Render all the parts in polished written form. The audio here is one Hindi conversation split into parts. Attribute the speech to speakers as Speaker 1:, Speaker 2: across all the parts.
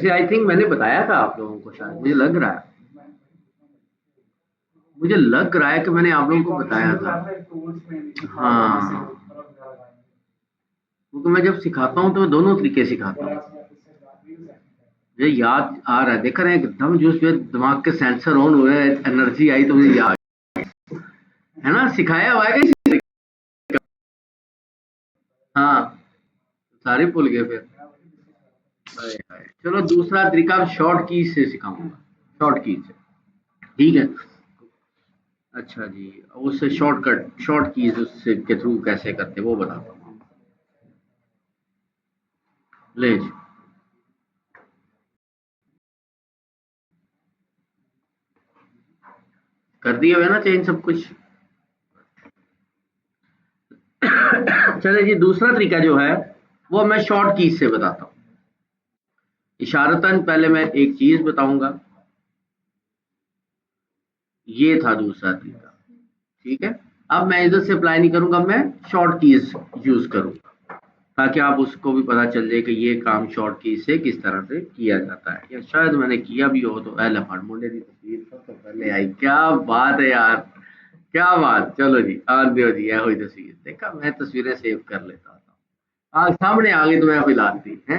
Speaker 1: वैसे आई थिंक मैंने बताया था आप लोगों को, शायद मुझे लग रहा है कि मैंने आप लोगों को बताया था। हाँ, क्योंकि मैं जब सिखाता हूँ तो मैं दोनों तरीके सिखाता हूँ। मुझे याद आ रहा है, देख रहे हैं एकदम जो दिमाग के सेंसर ऑन हुए, एनर्जी आई तो मुझे याद है ना, सिखाया हुआ है कि हाँ, सारे भूल गए फिर। हाय, हाय। चलो दूसरा तरीका शॉर्ट की से सिखाऊंगा, शॉर्ट की से, ठीक है। अच्छा जी, उससे शॉर्टकट शॉर्ट कीज उससे के थ्रू कैसे करते वो बताता हूँ। ले जी। कर दिए हुए ना चेंज सब कुछ। चले जी, दूसरा तरीका जो है वो मैं शॉर्ट कीज से बताता हूँ। इशारतन पहले मैं एक चीज बताऊंगा, ये था दूसरा तरीका, ठीक है। अब मैं इधर से अप्लाई नहीं करूंगा, मैं शॉर्ट कीज यूज करूंगा, ताकि आप उसको भी पता चल जाए कि ये काम शॉर्ट कीज से किस तरह से किया जाता है, या शायद मैंने किया भी हो तो। मुंडे की तस्वीर सबसे पहले आई, क्या बात है यार, क्या बात। चलो जी, आन दो जी, यह हुई तस्वीर, देखा मैं तस्वीरें सेव कर लेता था। आज सामने आ गई तो मैं अभी लाती है।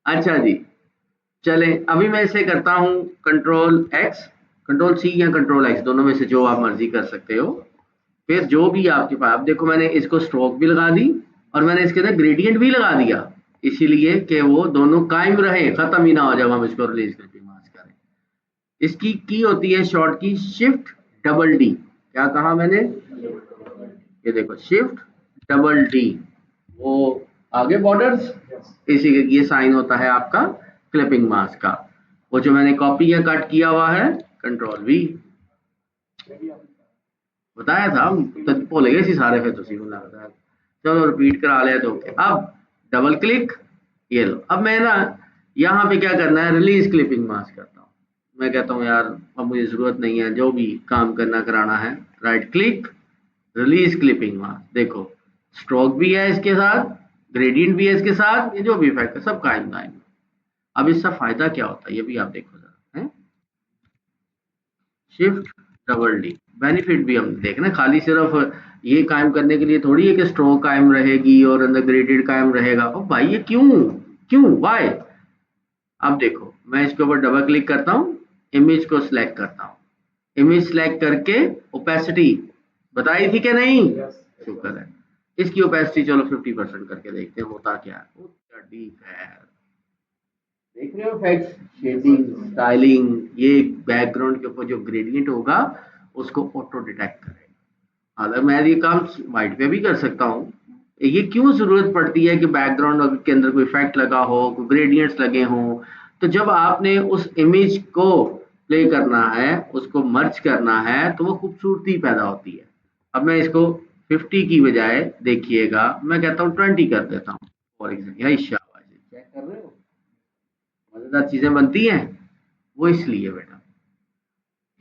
Speaker 1: अच्छा जी, चले अभी मैं इसे करता हूँ कंट्रोल एक्स, कंट्रोल सी या कंट्रोल एक्स, दोनों में से जो आप मर्जी कर सकते हो। फिर जो भी आपके पास, अब देखो मैंने इसको स्ट्रोक भी लगा दी और मैंने इसके अंदर ग्रेडियंट भी लगा दिया, इसीलिए कि वो दोनों कायम रहे, खत्म ही ना हो जब हम इसको रिलीज करके मास करें। इसकी की होती है शॉर्ट की शिफ्ट डबल डी। क्या कहा मैंने? ये देखो शिफ्ट डबल डी, वो आगे बॉर्डर्स, इसी के ये साइन होता है आपका क्लिपिंग मास्क का। वो जो मैंने कॉपी या कट किया हुआ है, कंट्रोल वी, बताया था, भूल गए सी सारे फिर तुसी बोला था। चलो रिपीट करा लिया तो अब डबल क्लिक, ये लो। अब मैं ना यहाँ पे क्या करना है, रिलीज क्लिपिंग मास्क करता हूँ। मैं कहता हूँ यार अब मुझे जरूरत नहीं है, जो भी काम करना कराना है, right click, release clipping mask. देखो स्ट्रोक भी है इसके साथ, ग्रेडियंट भी है इसके साथ, ये जो भी इफेक्ट है सब कायम कायम। अब इसका फायदा क्या होता है ये भी आप देखो जरा, है शिफ्ट डबल डी। बेनिफिट भी हम देखना, खाली सिर्फ ये कायम करने के लिए थोड़ी है कि स्ट्रोक कायम रहेगी और अंदर ग्रेडेड कायम रहेगा। ओ भाई ये क्यों, क्यों वाई? अब देखो मैं इसके ऊपर डबल क्लिक करता हूँ, इमेज को सिलेक्ट करता हूँ, इमेज सिलेक्ट करके ओपेसिटी बताई थी कि नहीं? शुक्र है। इसकी ओपेसिटी चलो 50% करके देखते हैं होता क्या है। ओ डीप है, देख रहे हो इफेक्ट्स, शेडिंग, स्टाइलिंग, ये बैकग्राउंड के ऊपर जो ग्रेडियंट होगा उसको ऑटो डिटेक्ट करेगा। हालांकि मैं ये काम वाइट पे भी कर सकता हूँ। ये क्यों जरूरत पड़ती है कि बैकग्राउंड के अंदर कोई इफेक्ट लगा हो, कोई ग्रेडियंट्स लगे हों? तो जब आपने उस इमेज को प्ले करना है, उसको मर्ज करना है, तो वो खूबसूरती पैदा होती है। अब मैं इसको 50 की बजाय देखिएगा मैं कहता हूँ 20 कर देता हूँ फॉर एग्जाम्पल। यही शाबाश, चेक कर रहे हो मजेदार चीजें बनती हैं। वो इसलिए बेटा,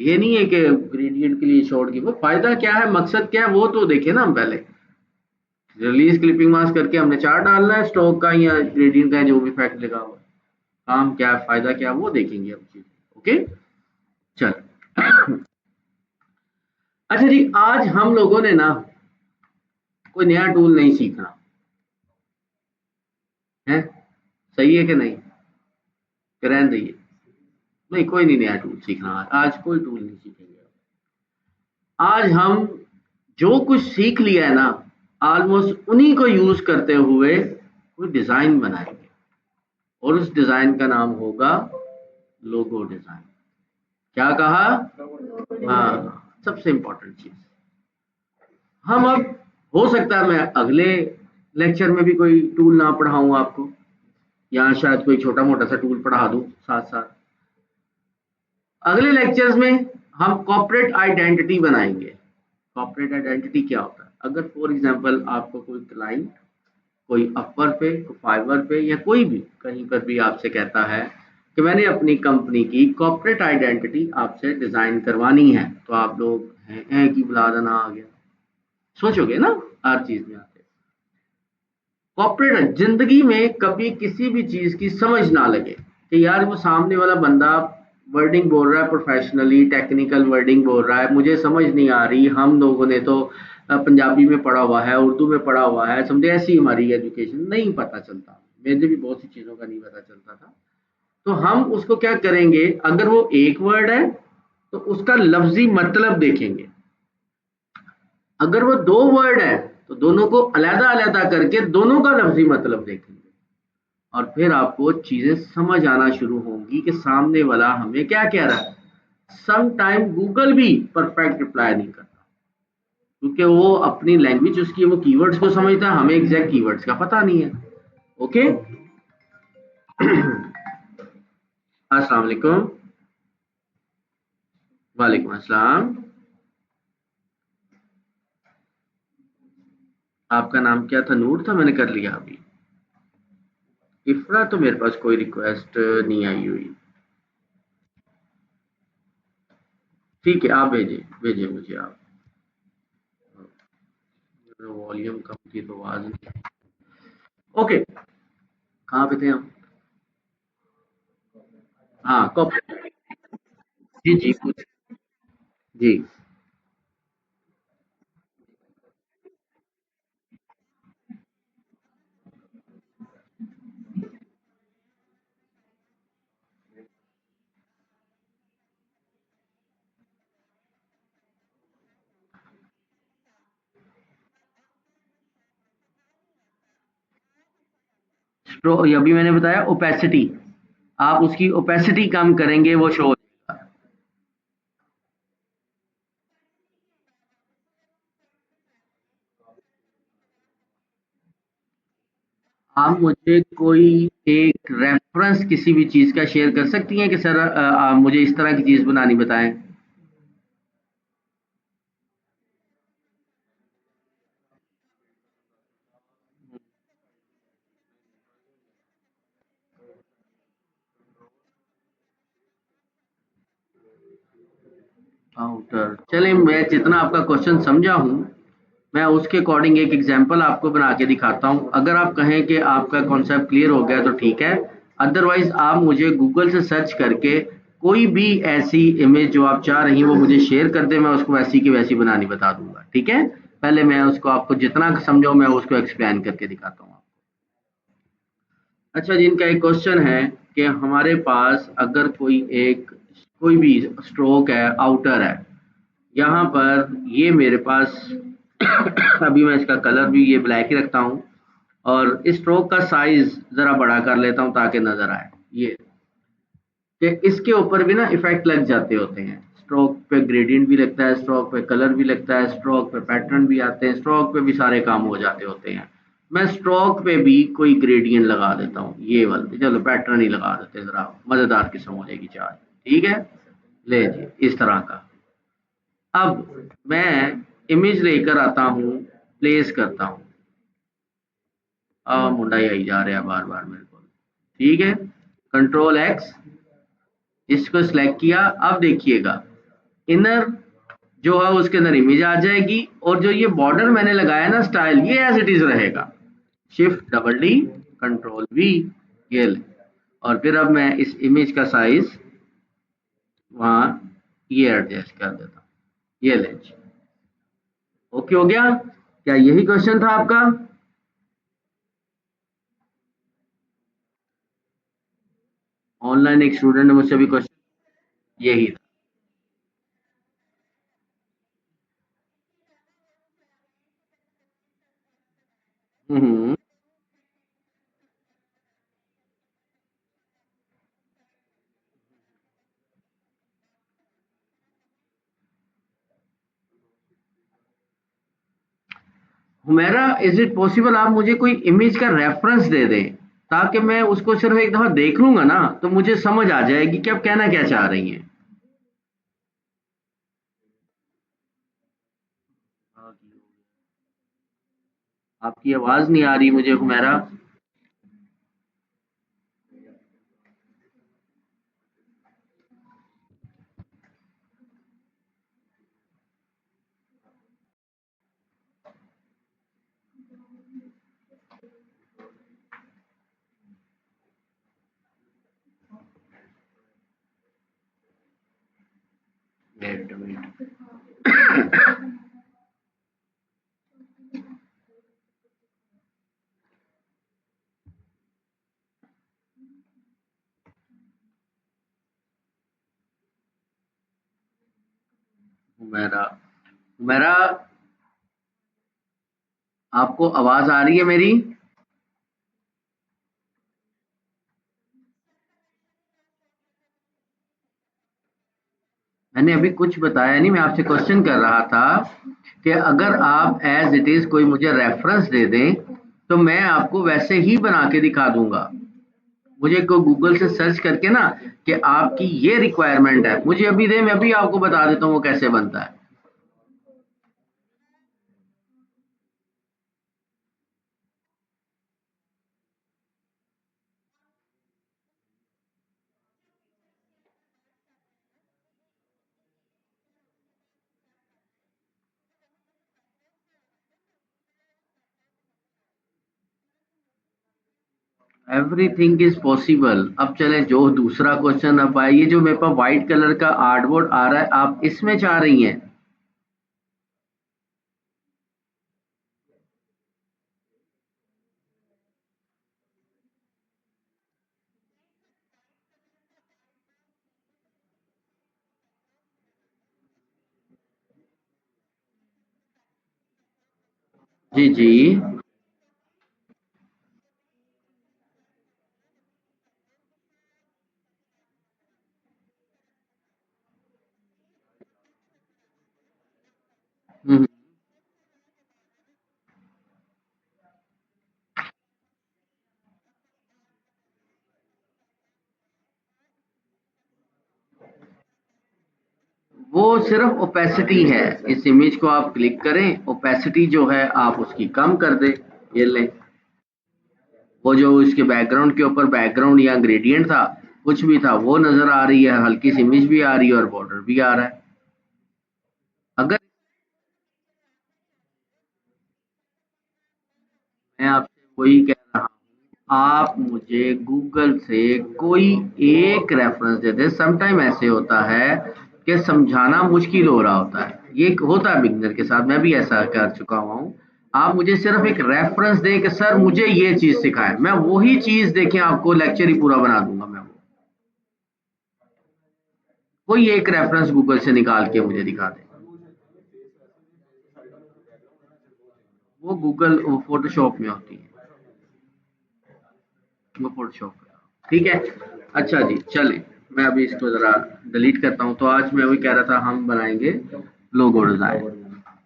Speaker 1: ये नहीं है कि ग्रेडियंट के लिए शॉर्ट की, वो फायदा क्या है, मकसद क्या है, वो तो देखे ना हम पहले। रिलीज क्लिपिंग मास्क करके हमने चार्ट डालना है स्टॉक का या ग्रेडियंट का, जो भी फैक्ट लगा हुआ है, काम क्या है, फायदा क्या है, वो देखेंगे हम चीज। ओके, चल। अच्छा जी, आज हम लोगों ने ना कोई नया टूल नहीं सीखना है, सही है कि नहीं? रहने दीजिए, नहीं कोई नहीं नया टूल सीखना, आज कोई टूल नहीं सीखेंगे। आज हम जो कुछ सीख लिया है ना, ऑलमोस्ट उन्हीं को यूज करते हुए कोई डिजाइन बनाएंगे, और उस डिजाइन का नाम होगा लोगो डिजाइन। क्या कहा? हाँ, सबसे इंपॉर्टेंट चीज। हम अब, हो सकता है मैं अगले लेक्चर में भी कोई टूल ना पढ़ाऊं आपको, या शायद कोई छोटा मोटा सा टूल पढ़ा दूं साथ साथ। अगले लेक्चर्स में हम कॉर्पोरेट आइडेंटिटी बनाएंगे। कॉर्पोरेट आइडेंटिटी क्या होता है? अगर फॉर एग्जांपल आपको कोई क्लाइंट, कोई अपवर पे, कोई फाइवर पे, या कोई भी कहीं पर भी आपसे कहता है कि मैंने अपनी कंपनी की कॉर्पोरेट आइडेंटिटी आपसे डिजाइन करवानी है, तो आप लोग हैं कि बुलाना आ गया, सोचोगे ना हर चीज में आते। कॉर्पोरेट जिंदगी में कभी किसी भी चीज की समझ ना लगे, कि यार वो सामने वाला बंदा वर्डिंग बोल रहा है, प्रोफेशनली टेक्निकल वर्डिंग बोल रहा है, मुझे समझ नहीं आ रही। हम लोगों ने तो पंजाबी में पढ़ा हुआ है, उर्दू में पढ़ा हुआ है, समझे, ऐसी हमारी एजुकेशन, नहीं पता चलता। मुझे भी बहुत सी चीज़ों का नहीं पता चलता था। तो हम उसको क्या करेंगे, अगर वो एक वर्ड है तो उसका लफ्ज़ी मतलब देखेंगे। अगर वो 2 वर्ड है तो दोनों को अलग-अलग करके दोनों का लफ्ज़ी मतलब देखेंगे। और फिर आपको चीज़ें समझ आना शुरू होंगी कि सामने वाला हमें क्या कह रहा है। सम टाइम गूगल भी परफेक्ट रिप्लाई नहीं करता, क्योंकि वो अपनी लैंग्वेज उसकी, वो कीवर्ड्स को समझता है, हमें एग्जैक्ट कीवर्ड्स का पता नहीं है। ओके। अस्सलाम वालेकुम। वालेकुम अस्सलाम। आपका नाम क्या था? नूर था, मैंने कर लिया अभी। इफ्रा तो मेरे पास कोई रिक्वेस्ट नहीं आई हुई। ठीक है, आप भेजिए, भेजिए मुझे आप। वॉल्यूम कम की तो आवाज नहीं। ओके, कहाँ पे थे हम? हाँ, कॉपी। जी जी, कुछ। जी। स्ट्रो अभी मैंने बताया ओपेसिटी, आप उसकी ओपेसिटी कम करेंगे वो शो। आप मुझे कोई एक रेफरेंस किसी भी चीज़ का शेयर कर सकती हैं कि सर आप मुझे इस तरह की चीज़ बनानी बताएं। आउटर, चलें, मैं जितना आपका क्वेश्चन समझा हूँ, मैं उसके अकॉर्डिंग एक एग्जांपल आपको बना के दिखाता हूँ। अगर आप कहें कि आपका कॉन्सेप्ट क्लियर हो गया तो ठीक है, अदरवाइज आप मुझे गूगल से सर्च करके कोई भी ऐसी इमेज जो आप चाह रही हैं वो मुझे शेयर कर दें, मैं उसको वैसी की वैसी बनानी बता दूंगा। ठीक है, पहले मैं उसको आपको जितना समझाऊँ मैं उसको एक्सप्लेन करके दिखाता हूँ। अच्छा जी, इनका एक क्वेश्चन है कि हमारे पास अगर कोई भी स्ट्रोक है, आउटर है, यहाँ पर ये मेरे पास अभी मैं इसका कलर भी ये ब्लैक ही रखता हूँ, और इस स्ट्रोक का साइज ज़रा बड़ा कर लेता हूँ ताकि नज़र आए। ये कि इसके ऊपर भी ना इफेक्ट लग जाते होते हैं। स्ट्रोक पे ग्रेडियंट भी लगता है, स्ट्रोक पे कलर भी लगता है, स्ट्रोक पे पैटर्न भी आते हैं, स्ट्रोक पे भी सारे काम हो जाते होते हैं। मैं स्ट्रोक पे भी कोई ग्रेडियंट लगा देता हूँ, ये वाले, चलो पैटर्न ही लगा देते हैं, जरा मजेदार किस्म हो जाएगी चार्ट। ठीक है, ले जी, इस तरह का। अब मैं इमेज लेकर आता हूँ, प्लेस करता हूँ। मुंडा ही आई जा रहा है बार बार मेरे को। ठीक है, कंट्रोल एक्स, इसको सिलेक्ट किया। अब देखिएगा, इनर जो है उसके अंदर इमेज आ जाएगी, और जो ये बॉर्डर मैंने लगाया ना स्टाइल, ये एज इट इज रहेगा। Shift double D, control we, ये ले। और फिर अब मैं इस इमेज का साइज वहां ये एडजस्ट कर देता हूँ, ये ले। ओके हो गया? क्या यही क्वेश्चन था आपका? ऑनलाइन एक स्टूडेंट ने मुझसे भी क्वेश्चन यही था। हम्म। हुमैरा, इज इट पॉसिबल आप मुझे कोई इमेज का रेफरेंस दे दें, ताकि मैं उसको सिर्फ एक दफा देख लूंगा ना तो मुझे समझ आ जाएगी कि आप कहना क्या चाह रही हैं। आपकी आवाज नहीं आ रही मुझे हुमैरा। एक मिनट। मेरा मेरा आपको आवाज आ रही है मेरी? मैंने अभी कुछ बताया नहीं, मैं आपसे क्वेश्चन कर रहा था कि अगर आप एज इट इज कोई मुझे रेफरेंस दे दें तो मैं आपको वैसे ही बना के दिखा दूंगा। मुझे को गूगल से सर्च करके ना कि आपकी ये रिक्वायरमेंट है, मुझे अभी दे, मैं अभी आपको बता देता हूँ वो कैसे बनता है। Everything is possible. अब चलें जो दूसरा क्वेश्चन, अब आइए, जो मेरे पास व्हाइट कलर का आर्टबोर्ड आ रहा है, आप इसमें चाह रही हैं? जी जी। हम्म, वो सिर्फ ओपेसिटी है। इस इमेज को आप क्लिक करें, ओपेसिटी जो है आप उसकी कम कर दें। ये लें, वो जो इसके बैकग्राउंड के ऊपर बैकग्राउंड या ग्रेडियंट था, कुछ भी था, वो नजर आ रही है, हल्की सी इमेज भी आ रही है और बॉर्डर भी आ रहा है। अगर मैं आपसे वही कह रहा हूँ, आप मुझे गूगल से कोई एक रेफरेंस दे दे। समटाइम ऐसे होता है कि समझाना मुश्किल हो रहा होता है, ये होता है बिगनर के साथ, मैं भी ऐसा कर चुका हुआ हूँ। आप मुझे सिर्फ एक रेफरेंस दे कि सर मुझे ये चीज सिखाएं, मैं वही चीज देखें आपको लेक्चर ही पूरा बना दूंगा। मैं वो कोई एक रेफरेंस गूगल से निकाल के मुझे दिखा दें। वो गूगल फोटोशॉप में होती है, वो फोटोशॉप में। ठीक है। अच्छा जी, चलें, मैं अभी इसको जरा डिलीट करता हूँ। तो आज मैं वही कह रहा था, हम बनाएंगे लोगो डिजाइन।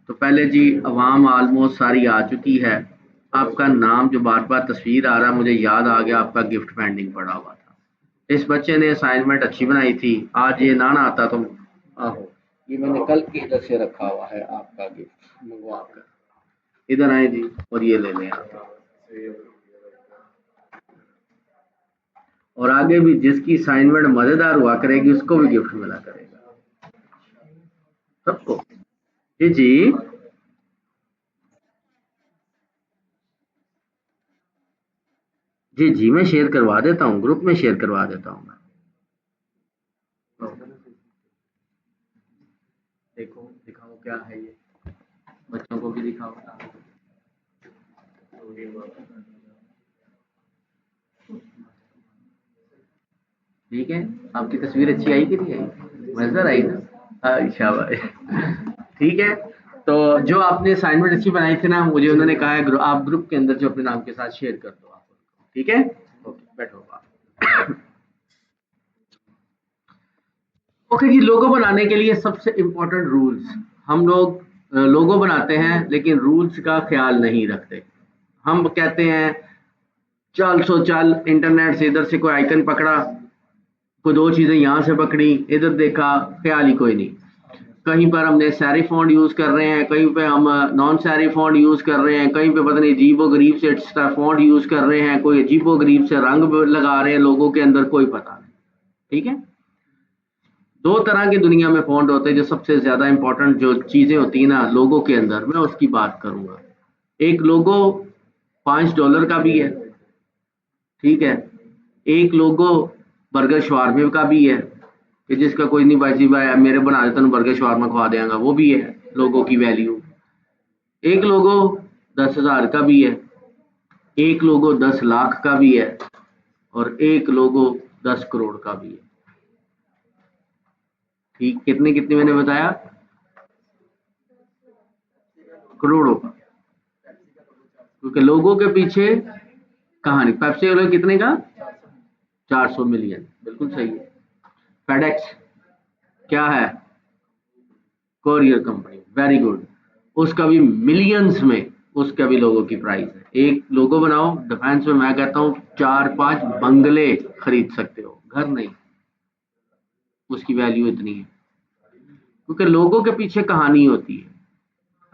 Speaker 1: तो पहले जी, अवाम ऑलमोस्ट सारी आ चुकी है। आपका नाम जो बार बार तस्वीर आ रहा है, मुझे याद आ गया, आपका गिफ्ट पेंडिंग पड़ा हुआ था। इस बच्चे ने असाइनमेंट अच्छी बनाई थी, आज ये ना ना आता तो आहो, ये मैंने कल के इधर से रखा हुआ है आपका गिफ्ट मंगवा कर। इधर आए जी, और ये ले लें आप। और आगे भी जिसकी असाइनमेंट मजेदार हुआ करेगी उसको भी गिफ्ट मिला करेगा, सबको। जी जी। जी जी, मैं शेयर करवा देता हूँ, ग्रुप में शेयर करवा देता हूँ मैं। तो देखो, दिखाओ क्या है ये, बच्चों को भी दिखाओ। ठीक है, आपकी तस्वीर अच्छी आई कि नहीं आई? मजेदार आई ना? हाँ, शाबाश। ठीक है। तो जो आपने असाइनमेंट अच्छी बनाई थी ना, मुझे उन्होंने कहा है आप ग्रुप के अंदर जो अपने नाम के साथ शेयर कर दो आप उनको। ठीक है, ओके, बैठो आप। ओके जी, लोगो बनाने के लिए सबसे इम्पोर्टेंट रूल्स। हम लोग लोगो बनाते हैं लेकिन रूल्स का ख्याल नहीं रखते। हम कहते हैं चल सो चल, इंटरनेट से इधर से कोई आइकन पकड़ा, कोई दो चीजें यहाँ से पकड़ी, इधर देखा, ख्याल ही कोई नहीं। कहीं पर हमने सैरी फॉन्ट यूज कर रहे हैं, कहीं पे हम नॉन सैरी फॉन्ट यूज कर रहे हैं, कहीं पे पता नहीं अजीबो गरीब से फॉन्ट यूज कर रहे हैं, कोई अजीबो गरीब से रंग लगा रहे हैं लोगों के अंदर, कोई पता नहीं। ठीक है। दो तरह की दुनिया में फॉन्ट होते हैं, जो सबसे ज्यादा इंपॉर्टेंट जो चीजें होती है ना लोगों के अंदर, मैं उसकी बात करूंगा। एक लोगो $5 का भी है, ठीक है। एक लोगो बर्गर शवारमे का भी है, कि जिसका कोई नहीं भाई जी भाई मेरे बना दे तेन बर्गर शवारमा खवा देंगा, वो भी है लोगों की वैल्यू। एक लोगो 10,000 का भी है, एक लोगो 10 लाख का भी है, और एक लोगो 10 करोड़ का भी है। ठीक, कितने कितने मैंने बताया? करोड़ों का, क्योंकि लोगों के पीछे कहानी। पेप्सी वाले कितने का? 400 मिलियन, बिल्कुल सही है। फेडेक्स क्या है? Courier company, very good. उसका भी मिलियंस में, उसका भी लोगों की प्राइस है। एक लोगो बनाओ डिफेंस में, मैं कहता हूँ 4-5 बंगले खरीद सकते हो, घर नहीं। उसकी वैल्यू इतनी है, क्योंकि लोगों के पीछे कहानी होती है।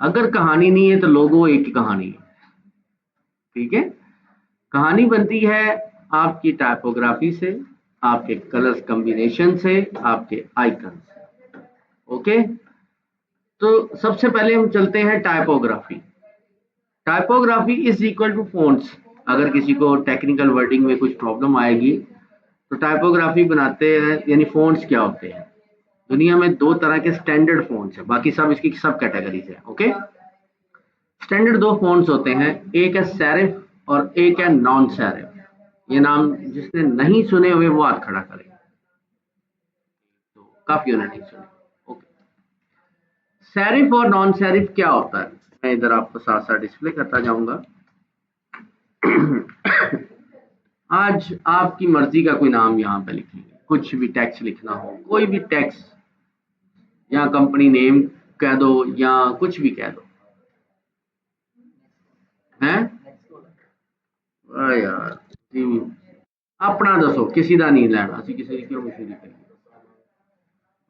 Speaker 1: अगर कहानी नहीं है तो लोगो एक ही कहानी है। ठीक है, कहानी बनती है आपकी टाइपोग्राफी से, आपके कलर्स कॉम्बिनेशन से, आपके आइकन से। ओके, तो सबसे पहले हम चलते हैं typography. Typography is equal to fonts. अगर किसी को टेक्निकल वर्डिंग में कुछ प्रॉब्लम आएगी तो टाइपोग्राफी बनाते हैं, यानी फोन्ट्स क्या होते हैं। दुनिया में दो तरह के स्टैंडर्ड फोन्ट्स हैं, बाकी सब इसकी सब कैटेगरीज है। ओके, स्टैंडर्ड दो फोन्ट्स होते हैं, एक है सेरिफ और एक है नॉन सेरिफ। ये नाम जिसने नहीं सुने हुए वो हाथ खड़ा करे, तो काफी उन्होंने नहीं सुने। ओके, सेरिफ और नॉन सेरिफ क्या होता है, मैं इधर आपको साथ साथ डिस्प्ले करता जाऊंगा। आज आपकी मर्जी का कोई नाम यहाँ पे लिखेंगे, कुछ भी टेक्स्ट लिखना हो, कोई भी टेक्स्ट, या कंपनी नेम कह दो या कुछ भी कह दो, हैं? यार जी, अपना दसो, किसी का नहीं लेना, असं किसी की क्यों मशहूरी करिए।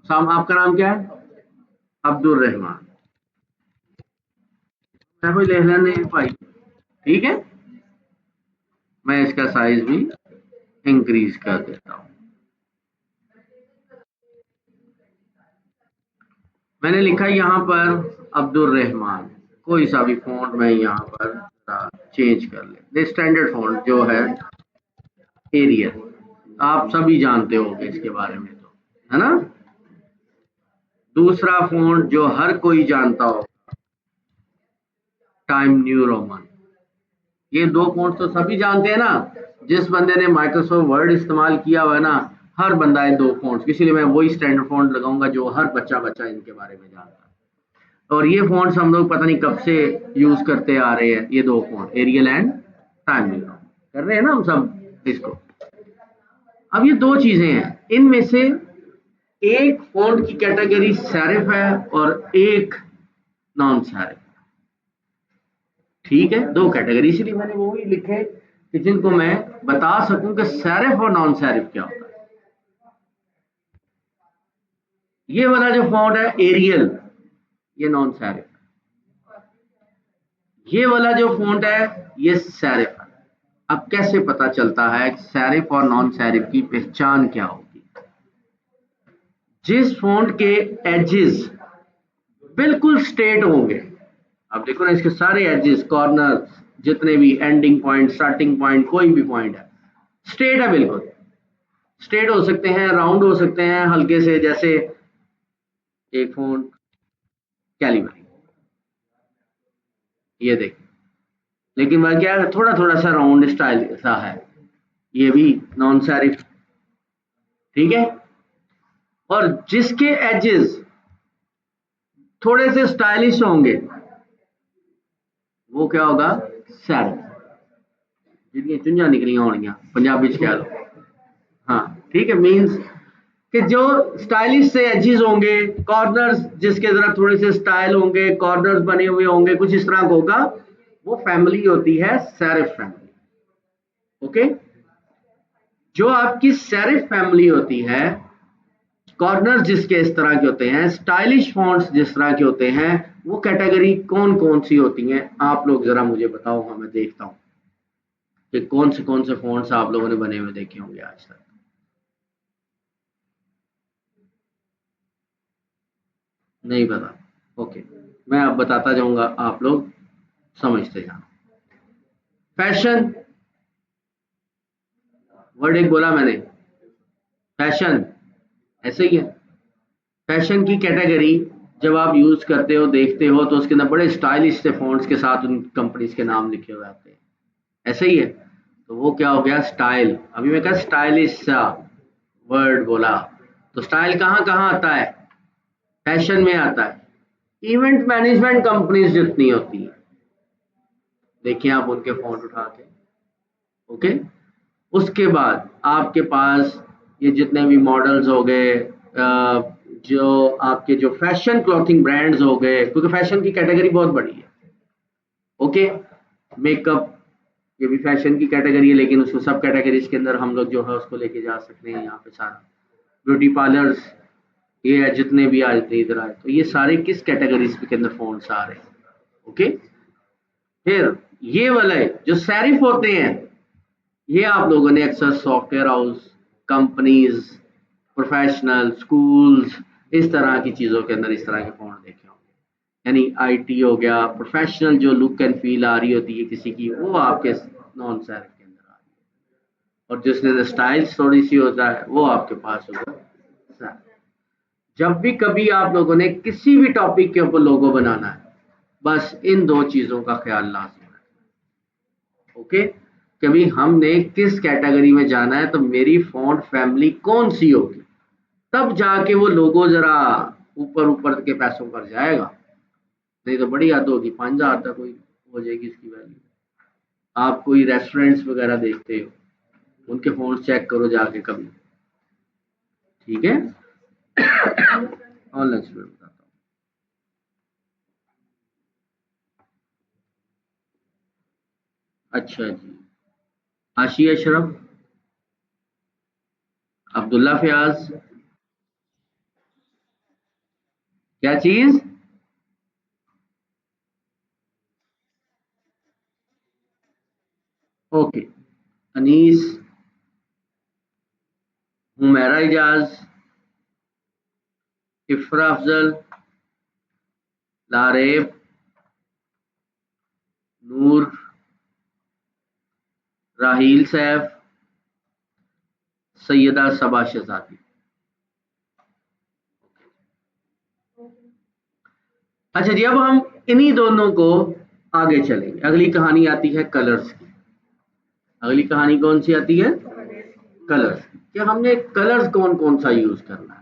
Speaker 1: साम, आपका नाम क्या है? अब्दुल रहमान। मैं कोई लिख लेने भाई, ठीक है। मैं इसका साइज भी इंक्रीज कर देता हूँ। मैंने लिखा यहाँ पर अब्दुल रहमान, कोई सा भी फॉन्ट मैं यहाँ पर चेंज कर ले। स्टैंडर्ड फॉन्ट जो है एरियल, आप सभी जानते होंगे इसके बारे में, तो है ना। दूसरा फॉन्ट जो हर कोई जानता हो, टाइम न्यू रोमन। ये दो फॉन्ट तो सभी जानते हैं ना। जिस बंदे ने माइक्रोसॉफ्ट वर्ड इस्तेमाल किया हुआ है ना, हर बंदा इन दो फॉन्ट्स, इसीलिए मैं वही स्टैंडर्ड फॉन्ट लगाऊंगा जो हर बच्चा बच्चा इनके बारे में जानता है। और ये फॉन्ट्स हम लोग पता नहीं कब से यूज करते आ रहे हैं, ये दो font Arial and Time New Roman कर रहे हैं ना हम सब इसको। अब ये दो चीजें हैं, इनमें से एक फॉन्ट की कैटेगरी सैरिफ है और एक नॉन सैरिफ। ठीक है, दो कैटेगरी, इसलिए मैंने वो भी लिखे कि जिनको मैं बता सकूं कि सैरिफ और नॉन सैरिफ क्या होता है। ये वाला जो फॉन्ट है एरियल, ये नॉन सैरिफ। ये वाला जो फॉन्ट है ये सैरिफ है। अब कैसे पता चलता है कि सैरिफ और नॉन सैरिफ की पहचान क्या होगी? जिस फॉन्ट के एजेस बिल्कुल स्ट्रेट होंगे, अब देखो ना इसके सारे एजेस, कॉर्नर, जितने भी एंडिंग पॉइंट, स्टार्टिंग पॉइंट, कोई भी पॉइंट है स्ट्रेट है, बिल्कुल स्ट्रेट हो सकते हैं, राउंड हो सकते हैं, हल्के से, जैसे एक फोन कैलिबरी, ये देख। लेकिन वह क्या है, थोड़ा थोड़ा सा राउंड स्टाइल सा है, ये भी नॉन सैरिफ। ठीक है, और जिसके एजेस थोड़े से स्टाइलिश होंगे वो क्या होगा? सैरिफ। जिनकी चुंझा निकली होनिया, पंजाबी च कह लो। हाँ, ठीक है, मीन्स कि जो स्टाइलिश से एजेस होंगे, कॉर्नर्स जिसके जरा थोड़े से स्टाइल होंगे, कॉर्नर्स बने हुए होंगे, कुछ इस तरह का होगा, वो फैमिली होती है सेरिफ फैमिली। ओके, जो आपकी सेरिफ फैमिली होती है, कॉर्नर्स जिसके इस तरह के होते हैं, स्टाइलिश फॉन्ट्स जिस तरह के होते हैं, वो कैटेगरी कौन कौन सी होती हैं? आप लोग जरा मुझे बताओ, हाँ मैं देखता हूँ कि कौन से फॉन्ट्स आप लोगों ने बने हुए देखे होंगे आज तक। नहीं पता? ओके, मैं अब बताता जाऊंगा, आप लोग समझते जाना। फैशन, वर्ड एक बोला मैंने, फैशन, ऐसे ही है। फैशन की कैटेगरी जब आप यूज करते हो देखते हो तो उसके अंदर बड़े स्टाइलिश से फॉन्ट्स के साथ उन कंपनीज के नाम लिखे हुए आते हैं। ऐसे ही है। तो वो क्या हो गया स्टाइल। अभी मैं कहा स्टाइलिश सा वर्ड बोला। तो स्टाइल कहाँ कहाँ आता है? फैशन में आता है। इवेंट मैनेजमेंट कंपनीज जितनी होती है, देखिए आप उनके फॉन्ट उठा के। ओके। उसके बाद आपके पास ये जितने भी मॉडल्स हो गए, जो आपके जो फैशन क्लॉथिंग ब्रांड्स हो गए, क्योंकि फैशन की कैटेगरी बहुत बड़ी है। ओके। मेकअप ये भी फैशन की कैटेगरी है, लेकिन उसको सब कैटेगरीज के अंदर हम लोग जो है उसको लेके जा सकते हैं यहाँ पे सारा। ब्यूटी पार्लर्स ये है, जितने भी आ जाते हैं इधर आए, तो ये सारे किस कैटेगरीज के अंदर फोन्स आ रहे हैं। ओके। फिर ये वाले जो सैरिफ होते हैं, ये आप लोगों ने अक्सर software house, companies, professional schools, इस तरह की चीज़ों के अंदर इस तरह के फ़ोन देखे होंगे। यानी आईटी हो गया, प्रोफेशनल जो लुक एंड फील आ रही होती है किसी की, वो आपके नॉन सैरिफ के अंदर आ रही है। और जिसने स्टाइल थोड़ी सी होता है वो आपके पास होगा सैरिफ। जब भी कभी आप लोगों ने किसी भी टॉपिक के ऊपर लोगो बनाना है, बस इन दो चीज़ों का ख्याल लाजमी रखना। ओके। कभी हमने किस कैटेगरी में जाना है, तो मेरी फॉन्ट फैमिली कौन सी होगी, तब जाके वो लोगो जरा ऊपर ऊपर के पैसों पर जाएगा। नहीं तो बड़ी हद होगी, 5,000 तक कोई हो जाएगी इसकी वैल्यू। आप कोई रेस्टोरेंट्स वगैरह देखते हो, उनके फोन चेक करो जाके कभी। ठीक है। ऑनलाइन स्टूडेंट बताता हूँ। अच्छा जी। आशिया अशरफ, अब्दुल्ला फयाज। क्या चीज? ओके। अनीस, हुमैरा इजाज, इफ्रा अफजल, लारेब, नूर, राहील सैफ, सैयदा सबा शहजादी। अच्छा जी, अब हम इन्हीं दोनों को आगे चलेंगे। अगली कहानी आती है कलर्स की। अगली कहानी कौन सी आती है? कलर्स। कि हमने कलर्स कौन कौन सा यूज करना है।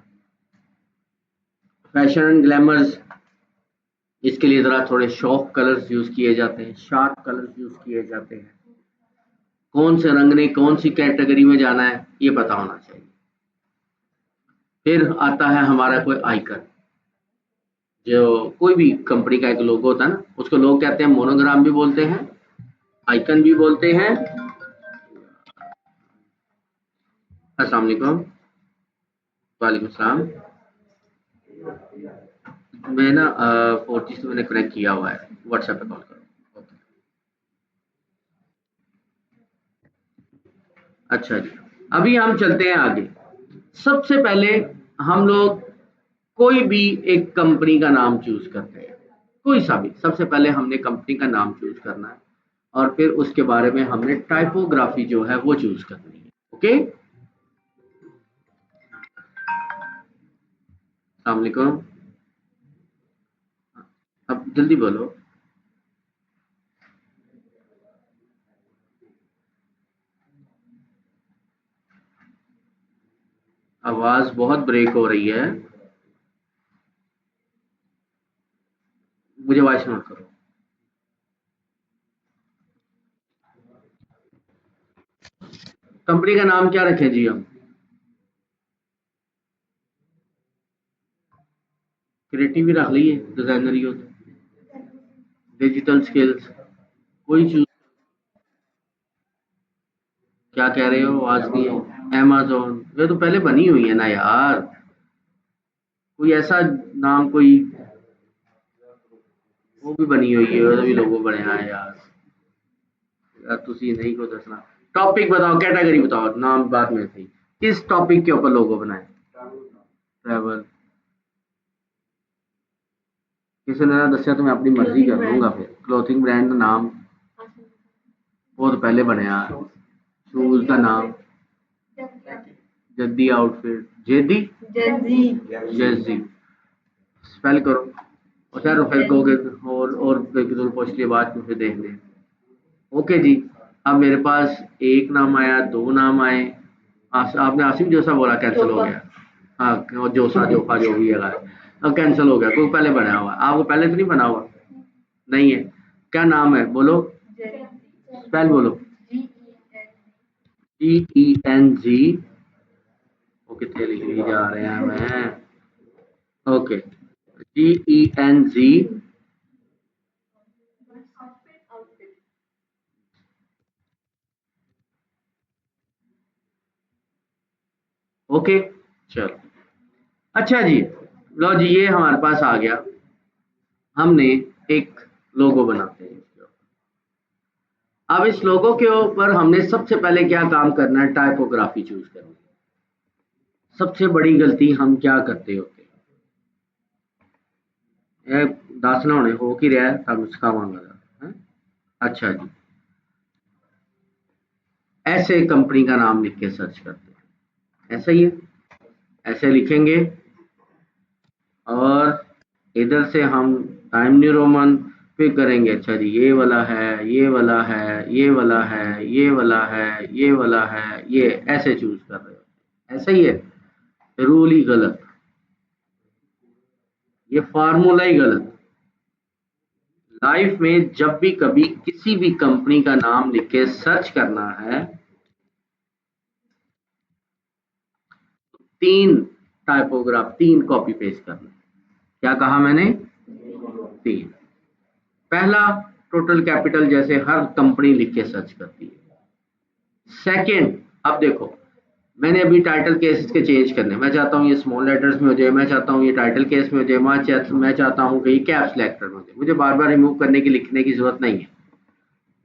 Speaker 1: फैशन एंड ग्लैमर्स, इसके लिए जरा थोड़े शौक कलर्स यूज किए जाते हैं, शार्प कलर्स यूज किए जाते हैं। कौन से रंग ने कौन सी कैटेगरी में जाना है ये पता होना चाहिए। फिर आता है हमारा कोई आइकन। जो कोई भी कंपनी का एक लोगो होता है ना, उसको लोग कहते हैं मोनोग्राम भी बोलते हैं, आइकन भी बोलते हैं। अस्सलाम वालेकुम। वालेकुम सलाम। मैं ना 4G से मैंने कनेक्ट किया हुआ है, व्हाट्सएप पे कॉल करो। ओके। अच्छा जी। अभी हम चलते हैं आगे। सबसे पहले हम लोग कोई भी एक कंपनी का नाम चूज करते हैं, कोई सा भी। सबसे पहले हमने कंपनी का नाम चूज करना है, और फिर उसके बारे में हमने टाइपोग्राफी जो है वो चूज करनी है। ओके। अस्सलाम वालेकुम। अब जल्दी बोलो। आवाज बहुत ब्रेक हो रही है, मुझे वॉइस नोट करो। कंपनी का नाम क्या रखें जी हम? क्रिएटिव ही रख लीजिए, डिजाइनर ही हो तो। डिजिटल स्किल्स, कोई चूज। क्या कह रहे हो, आवाज नहीं है। amazon, ये तो पहले बनी हुई है ना यार। कोई ऐसा नाम, कोई वो भी बनी हुई है, वो भी लोगो बने हैं यार। यार तुसी नहीं को दसना। टॉपिक बताओ, कैटेगरी बताओ, नाम बाद में सही। किस टॉपिक के ऊपर लोगो बनाए? ट्रैवल। किसी ने ना दसिया तो मैं अपनी मर्जी कर लूंगा। फिर क्लोथिंग ब्रांड का नाम वो तो पहले बनया। शूज का नाम जद्दी आउटफिट, जेदी,
Speaker 2: जजी,
Speaker 1: जैसी, स्पेल करो और फिर कहोगे और तो पूछ लिए बाद में फिर देख लें। ओके जी, अब मेरे पास एक नाम आया, दो नाम आए। आपने आसिम जोसा बोला, कैंसिल हो गया। हाँ, और जोसा जोफा जो भी है, अब कैंसिल हो गया। कोई पहले बना हुआ, आपको पहले तो नहीं बना हुआ? नहीं है। क्या नाम है, बोलो, स्पेल बोलो। GENG। वो कितने लिख लिए जा रहे हैं मैं। Okay, GENG। ओके, चलो। अच्छा जी, लो जी, ये हमारे पास आ गया। हमने एक लोगो बनाते हैं इसके ऊपर। अब इस लोगो के ऊपर हमने सबसे पहले क्या काम करना है, टाइपोग्राफी चूज करनी है। सबसे बड़ी गलती हम क्या करते होते हैं, दस ना होने हो कि रहा तब सिखावांगा। अच्छा जी, ऐसे कंपनी का नाम लिख के सर्च करते हैं, ऐसा ही है, ऐसे लिखेंगे। और इधर से हम टाइम न्यू रोमन फिर करेंगे। अच्छा जी, ये वाला है, ये वाला है, ये वाला है, ये वाला है, ये वाला है, ये ऐसे चूज कर रहे हो, ऐसा ही है। रूल ही गलत, ये फार्मूला ही गलत। लाइफ में जब भी कभी किसी भी कंपनी का नाम लिख के सर्च करना है, तीन टाइपोग्राफ, तीन कॉपी पेस्ट करना। क्या कहा मैंने? तीन। पहला, टोटल कैपिटल जैसे हर कंपनी लिख के सर्च करती है। सेकंड, अब देखो, मैंने अभी टाइटल केस के चेंज करने, मैं चाहता हूँ ये स्मॉल लेटर्स में हो जाए, मैं चाहता हूँ ये टाइटल केस में हो जाए, मैं चाहता हूँ कि ये कैप्स लेटर में हो जाए। मुझे बार बार रिमूव करने की, लिखने की जरूरत नहीं है।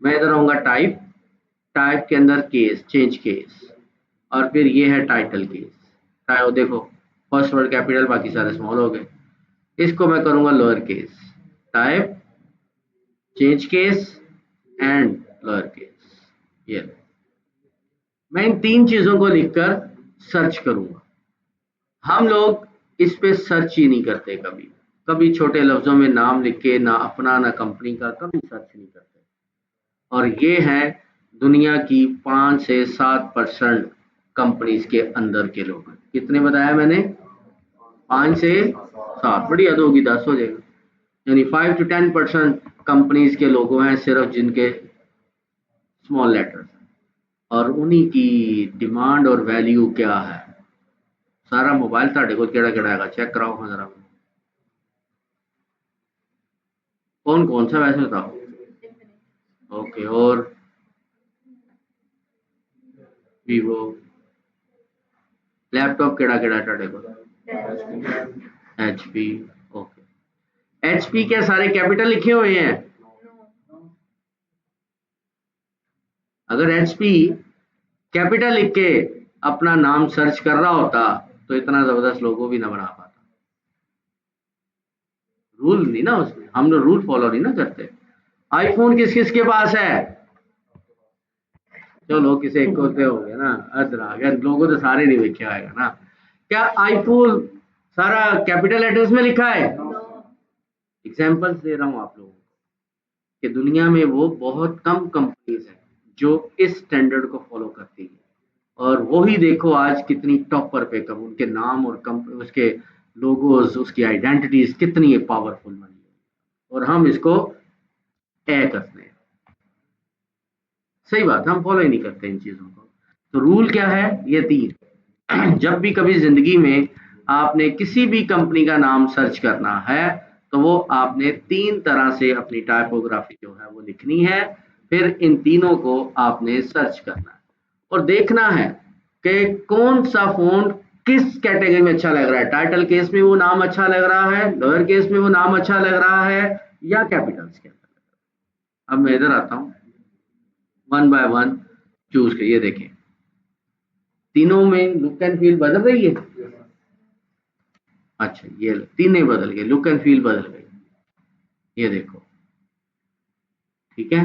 Speaker 1: मैं इधर आऊंगा टाइप, टाइप के अंदर केस, चेंज केस, और फिर ये है टाइटल केस। देखो, फर्स्ट वर्ड कैपिटल, बाकी सारे स्मॉल हो गए। इसको मैं करूंगा lower case, type, change case and lower case. ये मैं इन तीन चीजों को लिखकर सर्च करूंगा। हम लोग इस पे सर्च ही नहीं करते, कभी कभी छोटे लफ्जों में नाम लिख के, ना अपना ना कंपनी का, कभी सर्च नहीं करते। और ये है दुनिया की 5 से 7% कंपनीज के अंदर के लोग। कितने बताया मैंने? 5 से 7, बड़ी हद होगी, 10 हो जाएगा। यानी 5 to 10% कंपनीज के लोगो हैं सिर्फ, जिनके स्मॉल लेटर्स, और उन्हीं की डिमांड और वैल्यू क्या है। सारा मोबाइल ਤੁਹਾਡੇ ਕੋਲ ਕਿਹੜਾ ਕਿਹੜਾ ਹੈਗਾ, चेक कराओ हाँ जरा। कौन कौन सा वैसे बताओ। ओके, और वीवो। लैपटॉप केड़ा केड़ा ਤੁਹਾਡੇ ਕੋਲ? HP। ओके, HP के सारे कैपिटल लिखे हुए हैं? अगर HP कैपिटल लिख के अपना नाम सर्च कर रहा होता तो इतना जबरदस्त लोगो भी ना बना पाता। रूल नहीं ना उसमें, हम लोग रूल फॉलो नहीं ना करते। आईफोन किस किस के पास है? चलो किसी एक को तो हो गया ना, अदर आ गया, लोगों तो सारे नहीं लिखे आएगा ना। क्या आईफोन सारा कैपिटल लेटर्स में लिखा है? एग्जांपल्स दे रहा हूं आप लोगों को कि दुनिया में वो बहुत कम कंपनीज हैं जो इस स्टैंडर्ड को फॉलो करती है। और वही देखो आज कितनी टॉपर पे, कब उनके नाम और उसके लोगोज, उसकी आइडेंटिटीज कितनी पावरफुल बनी है, और हम इसको ए करते हैं। सही बात, हम फॉलो ही नहीं करते इन चीजों को। तो रूल क्या है? ये तीन। जब भी कभी जिंदगी में आपने किसी भी कंपनी का नाम सर्च करना है, तो वो आपने तीन तरह से अपनी टाइपोग्राफी जो है वो लिखनी है। फिर इन तीनों को आपने सर्च करना है और देखना है कि कौन सा फोन किस कैटेगरी में अच्छा लग रहा है। टाइटल केस में वो नाम अच्छा लग रहा है, लोअर केस में वो नाम अच्छा लग रहा है, या कैपिटल्स के अंदर। अब मैं इधर आता हूँ, वन बाय वन चूज करिए। देखें, तीनों में लुक एंड फील बदल रही है। अच्छा, ये तीनों बदल गए, लुक एंड फील बदल गई। ये देखो, ठीक है,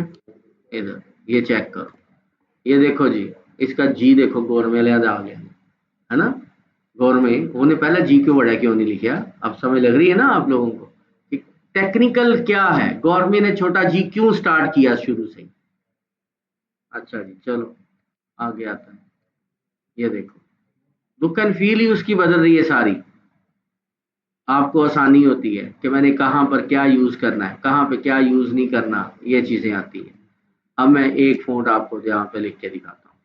Speaker 1: इधर ये चेक करो। ये देखो जी, इसका जी देखो, गोरमेलिया आ गया। है ना। गौर में उन्होंने पहले जी क्यों बड़ा क्यों नहीं लिखा, अब समझ लग रही है ना आप लोगों को कि टेक्निकल क्या है, गौरमेंट ने छोटा जी क्यों स्टार्ट किया शुरू से ही। अच्छा जी चलो आगे आता है। ये देखो लुक एंड फील ही उसकी बदल रही है सारी। आपको आसानी होती है कि मैंने कहाँ पर क्या यूज करना है, कहाँ पे क्या यूज नहीं करना, ये चीजें आती है। अब मैं एक फ़ॉन्ट आपको यहाँ पे लिख के दिखाता हूँ,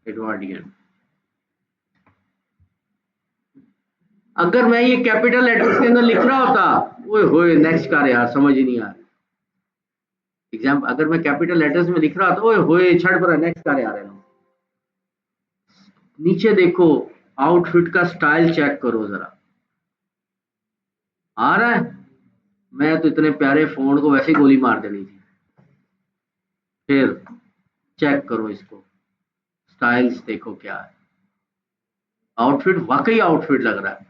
Speaker 1: एडवर्डियन। अगर मैं ये कैपिटल लेटर्स के अंदर लिख रहा होता, ओए होए नेक्स्ट कर यार, समझ ही नहीं आ रही। एग्जाम अगर मैं कैपिटल लेटर्स में लिख रहा था, ओए होए छड़ पर नेक्स्ट कर यार है ना। नीचे देखो, आउटफिट का स्टाइल चेक करो जरा, आ रहा है। मैं तो इतने प्यारे फ़ॉन्ट को वैसे ही गोली मार देनी थी। फिर चेक करो इसको, स्टाइल्स देखो क्या है। आउटफिट वाकई आउटफिट लग रहा है।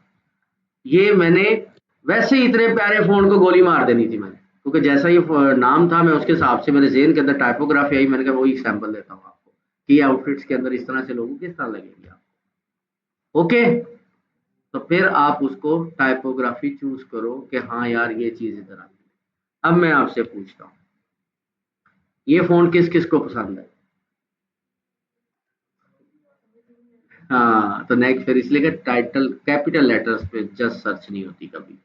Speaker 1: ये मैंने वैसे ही इतने प्यारे फ़ॉन्ट को गोली मार देनी थी मैंने, क्योंकि जैसा ये नाम था मैं उसके हिसाब से मेरे ज़हन के अंदर टाइपोग्राफी आई, मैंने कहा वही सैंपल देता हूँ आपको कि ये आउटफिट्स के अंदर इस तरह से लोगों किस तरह लगेगी आपको। ओके, तो फिर आप उसको टाइपोग्राफी चूज करो कि हाँ यार ये चीज़ इधर आती है। अब मैं आपसे पूछता हूँ, ये फ़ॉन्ट किस किस को पसंद है। हाँ तो नेक्स्ट फिर इसलिए कि टाइटल कैपिटल लेटर्स पे जस्ट सर्च नहीं होती कभी।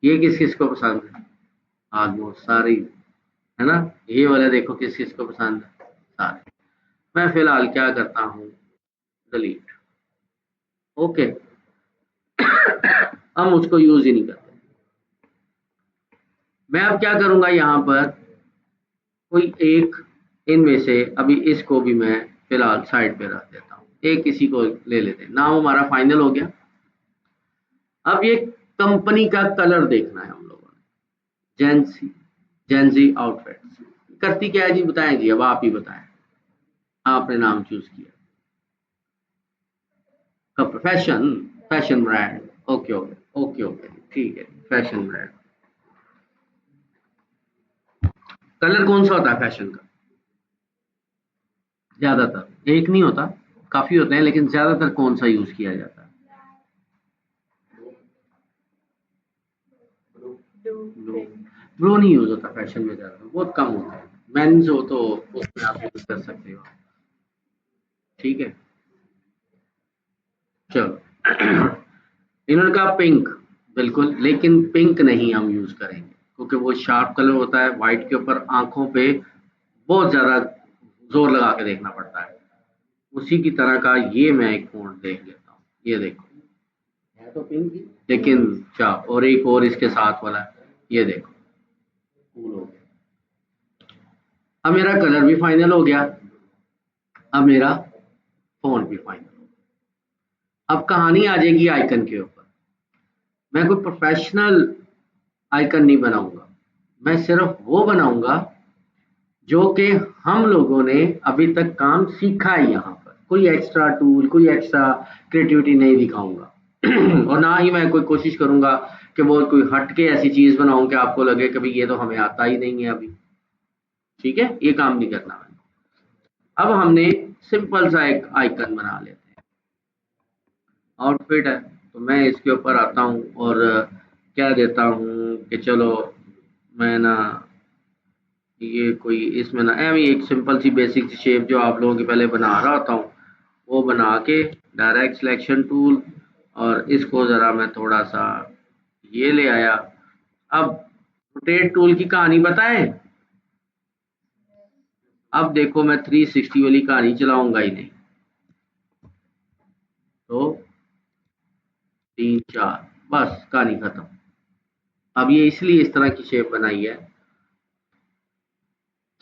Speaker 1: ये किस किस को पसंद है, ऑलमोस्ट सारी, है ना। ये वाला देखो किस किस को पसंद है, सारे। मैं फिलहाल क्या करता हूँ, डिलीट। ओके, हम उसको यूज ही नहीं करते। मैं अब क्या करूंगा यहाँ पर, कोई एक इनमें से अभी इसको भी मैं फिलहाल साइड पे रख देता हूँ, एक इसी को ले लेते हैं, नाम हमारा फाइनल हो गया। अब ये कंपनी का कलर देखना है हम लोगों ने, जेंसी, जेंजी आउटफिट्स करती क्या है जी, बताएं जी, अब आप ही बताएं। आपने नाम चूज किया, fashion, fashion brand. Okay okay okay okay ठीक है, फैशन ब्रांड। कलर कौन सा होता है फैशन का, ज्यादातर एक नहीं होता, काफी होते हैं, लेकिन ज्यादातर कौन सा यूज किया जाता है। ब्लू, ब्लू नहीं यूज होता फैशन में, ज्यादा बहुत कम होता है। मेंस हो तो उसमें आप यूज कर सकते हो, ठीक है। चलो इन्होंने कहा पिंक, बिल्कुल, लेकिन पिंक नहीं हम यूज करेंगे क्योंकि वो शार्प कलर होता है, व्हाइट के ऊपर आंखों पे बहुत ज्यादा जोर लगा के देखना पड़ता है। उसी की तरह का ये मैं एक फ़ॉन्ट देख लेता हूँ, ये देखो, है तो पिंक ही, लेकिन क्या, और एक और इसके साथ वाला है, ये देखो, कूल हो गया। अब मेरा कलर भी फाइनल हो गया, अब मेरा फ़ॉन्ट भी फाइनल हो गया। अब कहानी आ जाएगी आइकन के ऊपर। मैं कोई प्रोफेशनल आइकन नहीं बनाऊंगा, मैं सिर्फ वो बनाऊंगा जो कि हम लोगों ने अभी तक काम सीखा है यहाँ पर। कोई एक्स्ट्रा टूल, कोई एक्स्ट्रा क्रिएटिविटी नहीं दिखाऊंगा और ना ही मैं कोई कोशिश करूंगा कि वो कोई हट के ऐसी चीज बनाऊं कि आपको लगे कभी ये तो हमें आता ही नहीं है अभी। ठीक है, ये काम नहीं करना मैंने। अब हमने सिंपल सा एक आइकन बना लेते हैं, आउटफिट है, तो मैं इसके ऊपर आता हूँ और क्या देता हूँ कि चलो मैं ना, ये कोई इसमें ना एम एक सिंपल सी बेसिक सी शेप जो आप लोगों की पहले बना रहा होता हूँ, वो बना के डायरेक्ट सिलेक्शन टूल, और इसको ज़रा मैं थोड़ा सा ये ले आया। अब रोटेट टूल की कहानी बताएं, अब देखो मैं 360 वाली कहानी चलाऊंगा ही नहीं, तो 3 4 बस कहानी खत्म। अब ये इसलिए इस तरह की शेप बनाई है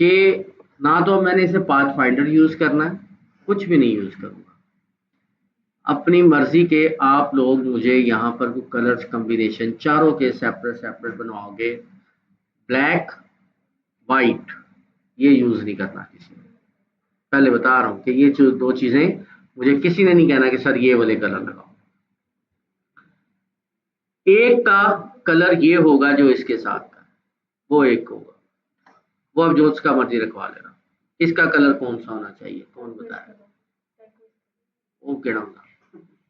Speaker 1: कि ना तो मैंने इसे पाथ फाइंडर यूज करना है, कुछ भी नहीं यूज करूंगा, अपनी मर्जी के आप लोग मुझे यहाँ पर कलर्स कॉम्बिनेशन चारों के सेपरेट सेपरेट बनवाओगे, ब्लैक वाइट ये यूज नहीं करना किसी ने। पहले बता रहा हूँ कि ये जो दो चीजें मुझे किसी ने नहीं कहना कि सर ये वाले कलर लगाओ। एक का कलर ये होगा जो इसके साथ का, वो एक होगा, वो अब जो उसका मर्जी रखवा लेना। इसका कलर कौन सा होना चाहिए, कौन बताएगा। वो केड़ा हुंदा?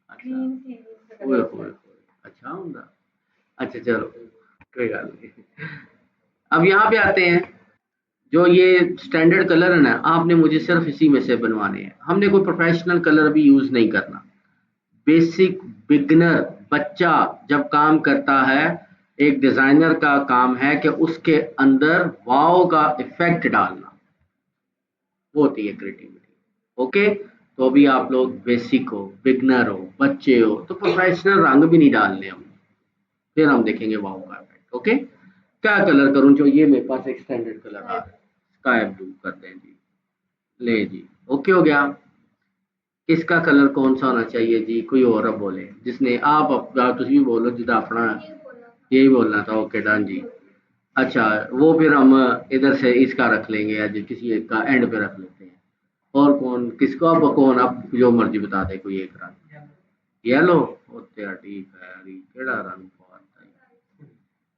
Speaker 1: अच्छा, ओए होए होए, अच्छा हुंदा। अच्छा चलो, कोई गल नहीं। अब यहाँ पे आते हैं, जो ये स्टैंडर्ड कलर है ना, आपने मुझे सिर्फ इसी में से बनवाने हैं। हमने कोई प्रोफेशनल कलर अभी यूज़ नहीं करना। बेसिक बिगिनर बच्चा जब काम करता है, एक डिज़ाइनर का काम है कि उसके अंदर वाव का इफ़ेक्ट डालना, वो होती है क्रिएटिविटी। ओके? तो अभी आप लोग बेसिक हो, बिगिनर हो, बच्चे हो, तो प्रोफेशनल रंग भी नहीं डालने हम। फिर हम देखेंगे वाव का इफ़ेक्ट। ओके? क्या कलर करूँ? जो ये मेरे पास एक स्टैंडर्ड कलर आ रहा है, स्काई ब्लू करते हैं जी। ले जी, ओके हो गया। किसका कलर कौन सा होना चाहिए जी? कोई और अब बोले, जिसने आप तुम भी बोलो जिदा अपना यही बोलना था। ओके डन जी। अच्छा, वो फिर हम इधर से इसका रख लेंगे, या जो किसी एक का एंड पे रख लेते हैं। और कौन किसको, अब कौन, आप जो मर्जी बता दे कोई एक रंग। येलो होते हैं, ठीक है। अरे केड़ा रंग बहुत है,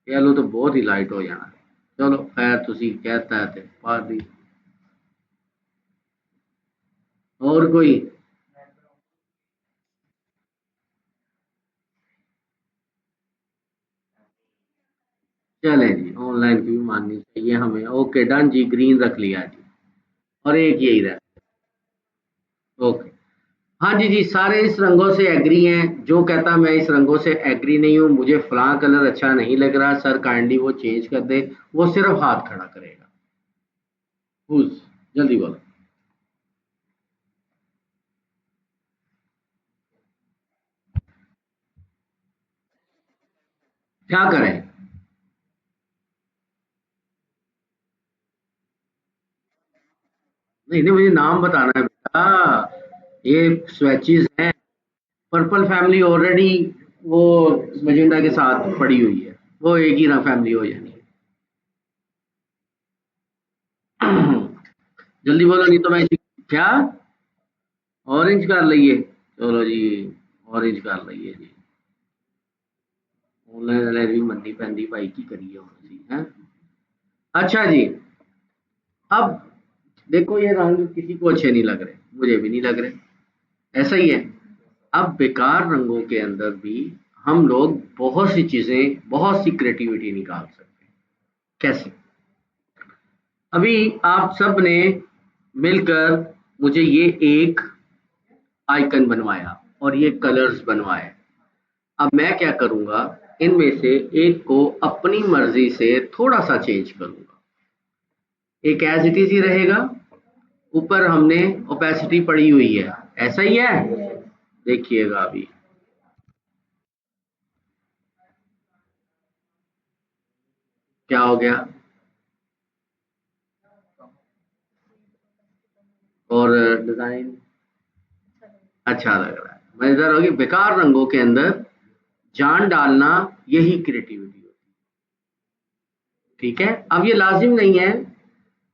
Speaker 1: येलो तो बहुत ही लाइट हो जाना। चलो खैर, तुसी कहता है ते पा दी। और कोई? चले जी, ऑनलाइन की भी माननी चाहिए हमें। ओके डन जी, ग्रीन रख लिया जी। और एक यही रहा। ओके। हाँ जी जी, सारे इस रंगों से एग्री हैं। जो कहता मैं इस रंगों से एग्री नहीं हूँ, मुझे फलां कलर अच्छा नहीं लग रहा सर, काइंडली वो चेंज कर दे, वो सिर्फ हाथ खड़ा करेगा। हुज, जल्दी बोलो। क्या करें? नहीं नहीं, मुझे नाम बताना है बेटा। ये स्वेचेस हैं। पर्पल फैमिली ऑलरेडी वो मजेंटा के साथ पड़ी हुई है, वो एक ही ना फैमिली हो जानी है। जल्दी बोलो, नहीं तो मैं क्या ऑरेंज कर लइए? चलो जी, ऑरेंज कर लइए जी। ऑनलाइन वाले भी मननी पैंदी भाई, की करिए ਹੁਣ ਅਸੀਂ हैं। अच्छा जी, अब देखो ये रंग किसी को अच्छे नहीं लग रहे, मुझे भी नहीं लग रहे, ऐसा ही है। अब बेकार रंगों के अंदर भी हम लोग बहुत सी चीजें, बहुत सी क्रिएटिविटी निकाल सकते हैं। कैसे? अभी आप सब ने मिलकर मुझे ये एक आइकन बनवाया और ये कलर्स बनवाए। अब मैं क्या करूंगा, इनमें से एक को अपनी मर्जी से थोड़ा सा चेंज करूंगा। एक एज इट इज ही रहेगा, ऊपर हमने ओपेसिटी पड़ी हुई है, ऐसा ही है। देखिएगा अभी क्या हो गया। और डिजाइन अच्छा लग रहा है, मजेदार होगी। बेकार रंगों के अंदर जान डालना, यही क्रिएटिविटी होती है। ठीक है, अब ये लाजिम नहीं है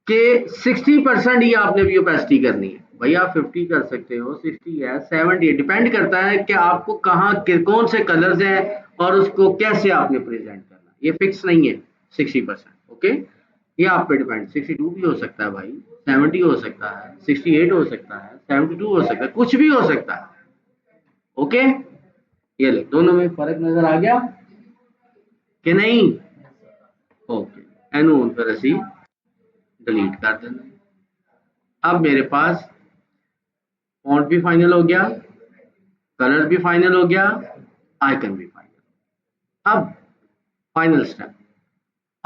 Speaker 1: कि 60% ही आपने भी ओपेसिटी करनी है। भैया 50 कर सकते हो, 60 है, 70, डिपेंड करता है कि आपको कहाँ कौन से कलर्स हैं और उसको कैसे आपने प्रेजेंट करना, ये फिक्स नहीं है 60%। ओके, ये आप पे डिपेंड, 62 भी हो सकता है भाई, 70 हो सकता है, 68 हो सकता है, 72 हो सकता है, कुछ भी हो सकता है। ओके, ये ले, दोनों में फर्क नजर आ गया कि नहीं? ओके, एनू फिर असी डिलीट कर देना। अब मेरे पास फॉन्ट भी फाइनल हो गया, कलर भी फाइनल हो गया, आइकन भी फाइनल। अब फाइनल स्टेप,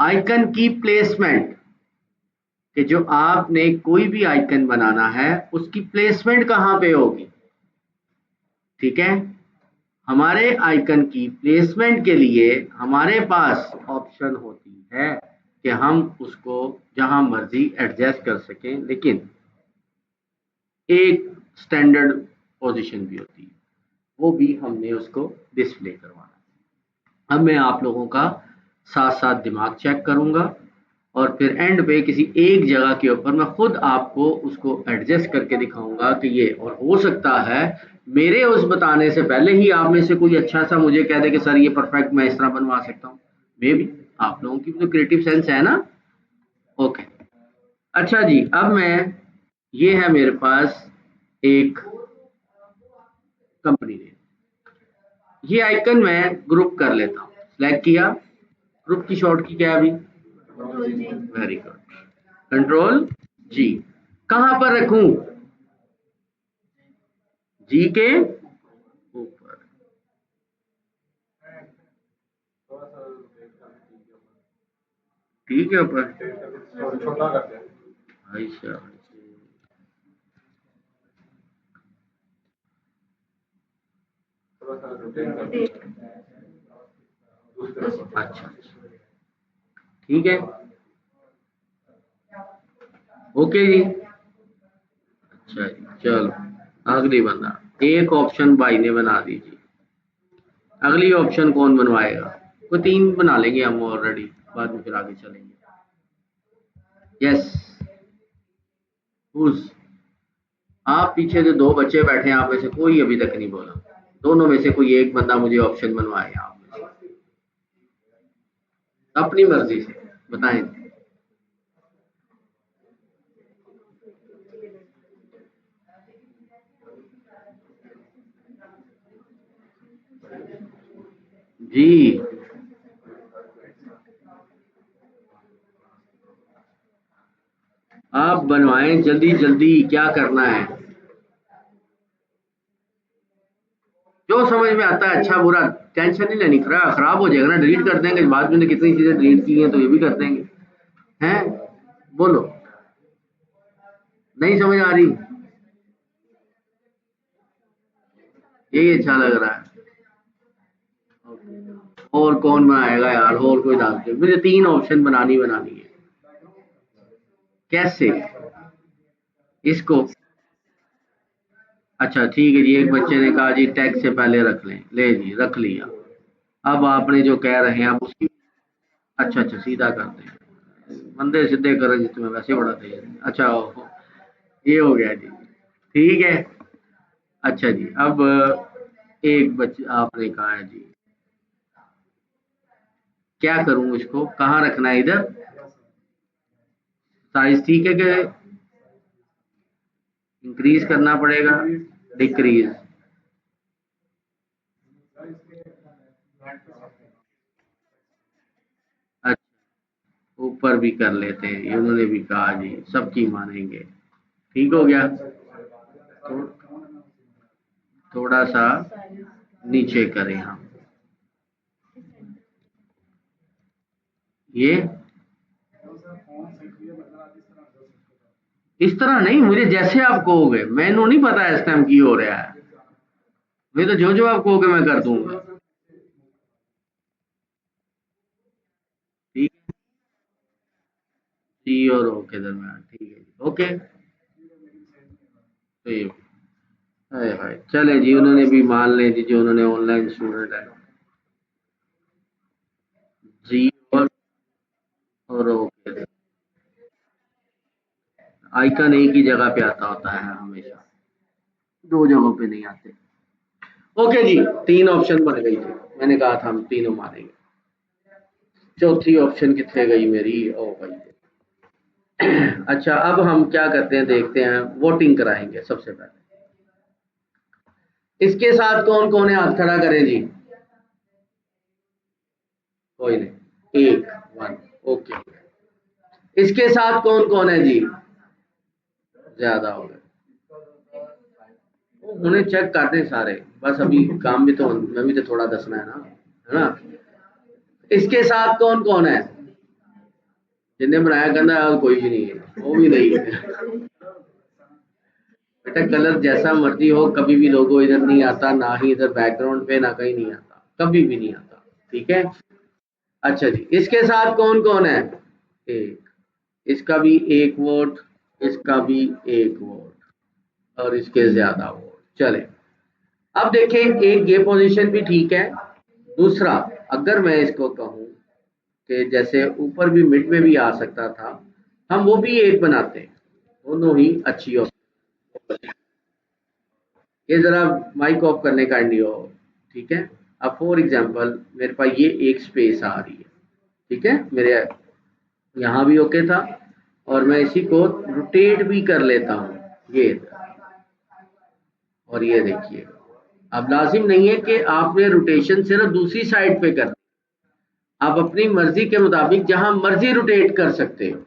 Speaker 1: आइकन की प्लेसमेंट। कि जो आपने कोई भी आइकन बनाना है, उसकी प्लेसमेंट कहाँ पे होगी? ठीक है, हमारे आइकन की प्लेसमेंट के लिए हमारे पास ऑप्शन होती है कि हम उसको जहां मर्जी एडजस्ट कर सकें, लेकिन एक स्टैंडर्ड पोजीशन भी होती है, वो भी हमने उसको डिस्प्ले करवाना है। अब मैं आप लोगों का साथ साथ दिमाग चेक करूंगा, और फिर एंड पे किसी एक जगह के ऊपर मैं खुद आपको उसको एडजस्ट करके दिखाऊंगा कि ये, और हो सकता है मेरे उस बताने से पहले ही आप में से कोई अच्छा सा मुझे कह दे कि सर ये परफेक्ट, मैं इस तरह बनवा सकता हूँ। मे भी आप लोगों की भी तो क्रिएटिव सेंस है ना। ओके, अच्छा जी, अब मैं, ये है मेरे पास एक कंपनी नेम। ये आइकन मैं ग्रुप कर लेता हूँ, सिलेक्ट किया, ग्रुप की शॉर्ट की क्या है अभी, वेरी गुड, कंट्रोल जी। कहां पर रखूं, जी के ऊपर, ठीक है ऊपर, छोटा करते हैं ऐसा, अच्छा ठीक है, ओके जी। अच्छा जी चलो, अगली बंदा, एक ऑप्शन भाई ने बना दीजिए, अगली ऑप्शन कौन बनवाएगा, कोई तीन बना लेंगे हम ऑलरेडी, बाद में फिर आगे चलेंगे। यस, हुज, आप पीछे जो दो बच्चे बैठे हैं आप में से कोई अभी तक नहीं बोला, दोनों में से कोई एक बंदा मुझे ऑप्शन बनवाए आप में से, अपनी मर्जी से बताएं। जी आप बनवाएं जल्दी जल्दी, क्या करना है, जो समझ में आता है, अच्छा बुरा टेंशन नहीं लेनी, खराब हो जाएगा ना, डिलीट कर देंगे बाद में, कितनी चीजें डिलीट की हैं तो ये भी कर देंगे, हैं, बोलो, नहीं समझ आ रही, यही अच्छा लग रहा है। और कौन बनाएगा यार, और कोई डाल के, मुझे तीन ऑप्शन बनानी है, कैसे, इसको, अच्छा ठीक है जी, एक बच्चे ने कहा जी टैग से पहले रख लें, ले जी रख लिया, अब आपने जो कह रहे हैं आप उसकी, अच्छा अच्छा सीधा कर दें, बंदे सीधे करें तुम्हें वैसे बड़ा तेज है। अच्छा ये हो गया जी, ठीक है। अच्छा जी, अब एक बच्चे आपने कहा है जी, क्या करूं इसको, कहाँ रखना है, इधर साइज ठीक है कि इंक्रीज करना पड़ेगा, डिक्रीज, अच्छा ऊपर भी कर लेते हैं, ये उन्होंने भी कहा जी, सबकी मानेंगे, ठीक हो गया, तो थोड़ा सा नीचे करें हम, ये इस तरह नहीं, मुझे जैसे आप कहोगे, मैंने नहीं पता इस टाइम की हो रहा है, मैं तो जो जो आप कहोगे मैं कर दूंगा, ठीक है, सी और ओ के दरमियान, ठीक है जी, ओके, तो ये हाय हाय चले जी, उन्होंने भी मान ले जी, जो उन्होंने ऑनलाइन स्टूडेंट है, जी और ओ के, आइकन एक ही जगह पे आता होता है हमेशा, दो जगहों पे नहीं आते, ओके जी, तीन ऑप्शन बन गई थी, मैंने कहा था हम तीनों मारेंगे, चौथी ऑप्शन कितने गई मेरी, ओ भाई, अच्छा अब हम क्या करते हैं, देखते हैं, वोटिंग कराएंगे सबसे पहले, इसके साथ कौन कौन है, हाथ खड़ा करें जी, कोई नहीं, एक, वन, ओके, इसके साथ कौन कौन है जी, ज्यादा हो गए, उन्हें चेक करते हैं सारे, बस अभी काम भी तो, मैं भी तो थोड़ा दसना है ना, इसके साथ कौन कौन है, जिन्हें बनाया कहना और कोई भी नहीं है, वो भी नहीं है, बेटा कलर जैसा मर्जी हो, कभी भी लोगो इधर नहीं आता, ना ही इधर बैकग्राउंड पे, ना कहीं नहीं आता, कभी भी नहीं आता, ठीक है। अच्छा जी, इसके साथ कौन कौन है, एक, इसका भी एक वोट, इसका भी एक वोट, और इसके ज्यादा वोट, चले, अब देखें, एक ये पोजीशन भी ठीक है, दूसरा, अगर मैं इसको कहूं कि जैसे ऊपर भी मिड में भी आ सकता था, हम वो भी एक बनाते हैं, दोनों ही अच्छी हो, ये जरा माइक ऑफ करने का इंडियो, ठीक है, अब फॉर एग्जांपल मेरे पास ये एक स्पेस आ रही है, ठीक है, मेरे यहाँ भी ओके था, और मैं इसी को रोटेट भी कर लेता हूँ, ये, और ये देखिए, अब लाजिम नहीं है कि आपने रोटेशन सिर्फ दूसरी साइड पे कर, आप अपनी मर्जी के मुताबिक जहां मर्जी रोटेट कर सकते हो।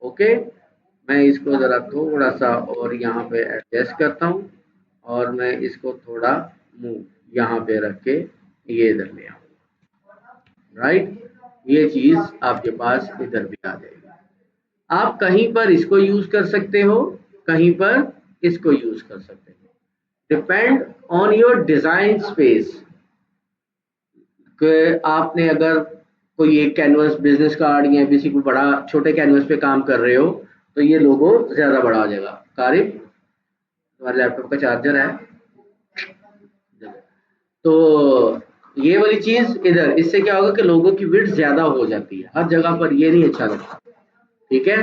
Speaker 1: ओके, मैं इसको जरा थोड़ा सा और यहाँ पे एडजस्ट करता हूँ और मैं इसको थोड़ा मूव यहाँ पे रख के ये इधर ले आऊँ। राइट, ये चीज आपके पास इधर भी आ जाएगी। आप कहीं पर इसको यूज कर सकते हो, कहीं पर इसको यूज कर सकते हो, depend on your design space. कि आपने अगर कोई एक कैनवस बिजनेस कार्ड या किसी को बड़ा छोटे कैनवस पे काम कर रहे हो तो ये लोगो ज्यादा बड़ा हो जाएगा। कारिब, तुम्हारे लैपटॉप का चार्जर है, तो ये वाली चीज इधर, इससे क्या होगा कि लोगों की विड्थ ज्यादा हो जाती है, हर जगह पर ये नहीं अच्छा लगता। ठीक है,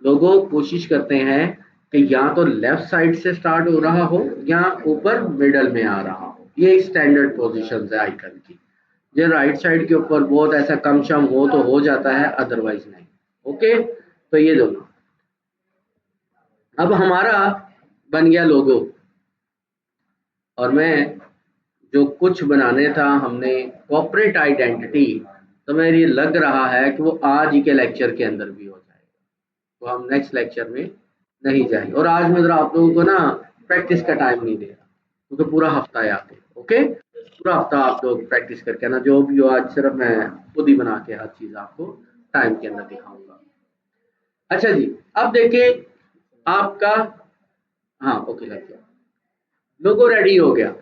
Speaker 1: लोगों कोशिश करते हैं कि या तो लेफ्ट साइड से स्टार्ट हो रहा हो या ऊपर मिडल में आ रहा हो, ये स्टैंडर्ड पोजीशन है आइकन की। जो राइट साइड के ऊपर बहुत ऐसा कम शम हो तो हो जाता है, अदरवाइज नहीं। ओके, तो ये दोनों। अब हमारा बन गया लोगो, और मैं जो कुछ बनाने था हमने कॉर्पोरेट आइडेंटिटी, तो मेरे ये लग रहा है कि वो आज ही के लेक्चर के अंदर भी हो जाएगा, तो हम नेक्स्ट लेक्चर में नहीं जाएंगे। और आज मैं जरा आप लोगों को ना प्रैक्टिस का टाइम नहीं दे रहा, क्योंकि पूरा हफ्ता है आगे। ओके, पूरा हफ्ता आप लोग प्रैक्टिस करके ना, जो भी हो आज सिर्फ मैं खुद ही बना के हर चीज आपको टाइम के अंदर दिखाऊंगा। अच्छा जी, अब देखिए आपका, हाँ ओके लग गया, लोगो रेडी हो गया।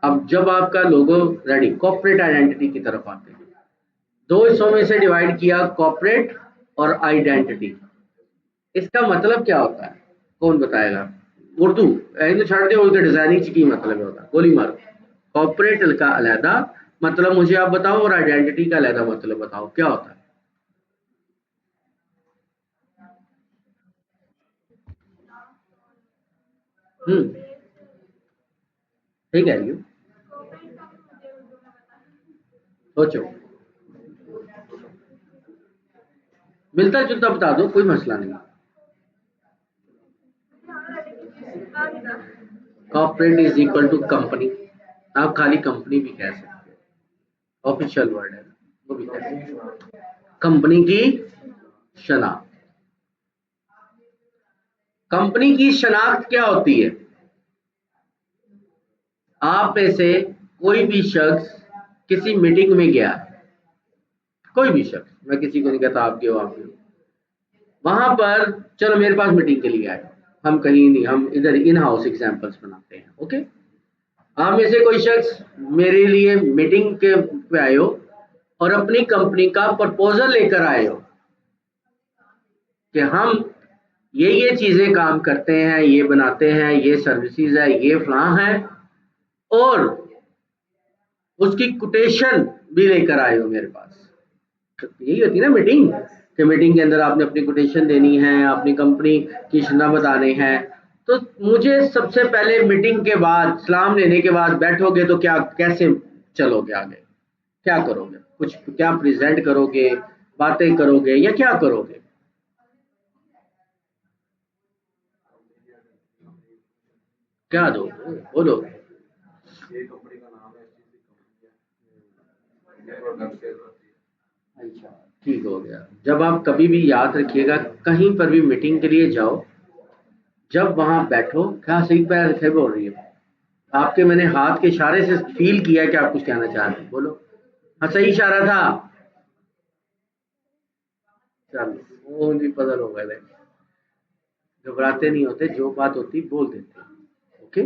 Speaker 1: अब जब आपका लोगो रेडी, कॉर्पोरेट आइडेंटिटी की तरफ आते हैं। दो हिस्सों में से डिवाइड किया, कॉर्पोरेट और आइडेंटिटी। इसका मतलब क्या होता है, कौन बताएगा? उर्दू तो छाड़ दे, उनके डिजाइनिंग की मतलब होता है, गोली मारो। कॉर्पोरेट का अलहदा मतलब मुझे आप बताओ, और आइडेंटिटी का अलहदा मतलब बताओ, क्या होता है? ठीक है यू, सोचो, मिलता जुलता बता दो, कोई मसला नहीं। Corporate is equal to company, आप खाली कंपनी भी कह सकते हो, ऑफिशियल वर्ड है, वो भी कह सकते हो। कंपनी की शनाख्त, कंपनी की शनाख्त क्या होती है? आप में से कोई भी शख्स किसी मीटिंग में गया, कोई भी शख्स, मैं किसी को नहीं कहता आपके हो आपके हो, वहां पर चलो मेरे पास मीटिंग के लिए आए, हम कहीं नहीं, हम इधर इन हाउस एग्जांपल्स बनाते हैं। ओके, आप में से कोई शख्स मेरे लिए मीटिंग के पे आए हो और अपनी कंपनी का प्रपोजल लेकर आए हो कि हम ये चीजें काम करते हैं, ये बनाते हैं, ये सर्विसेज है, ये फलां है, और उसकी कोटेशन भी लेकर आए हो मेरे पास। तो यही होती है ना मीटिंग, कि मीटिंग के अंदर आपने अपनी कोटेशन देनी है, अपनी कंपनी की शना बताने हैं। तो मुझे सबसे पहले मीटिंग के बाद, सलाम लेने के बाद बैठोगे तो क्या, कैसे चलोगे आगे, क्या करोगे, कुछ क्या प्रेजेंट करोगे, बातें करोगे या क्या करोगे? क्या दो, बोलो। अच्छा, ठीक हो गया। जब आप कभी भी याद रखिएगा, कहीं पर भी मीटिंग के लिए जाओ, जब वहां बैठो, क्या सही पैर थे बोल रही है, आपके मैंने हाथ के इशारे से फील किया कि आप कुछ कहना चाह रहे हैं, बोलो। हाँ सही इशारा था, चलो वो भी पजल हो गए। घबराते नहीं होते, जो बात होती बोल देते हैं। ओके,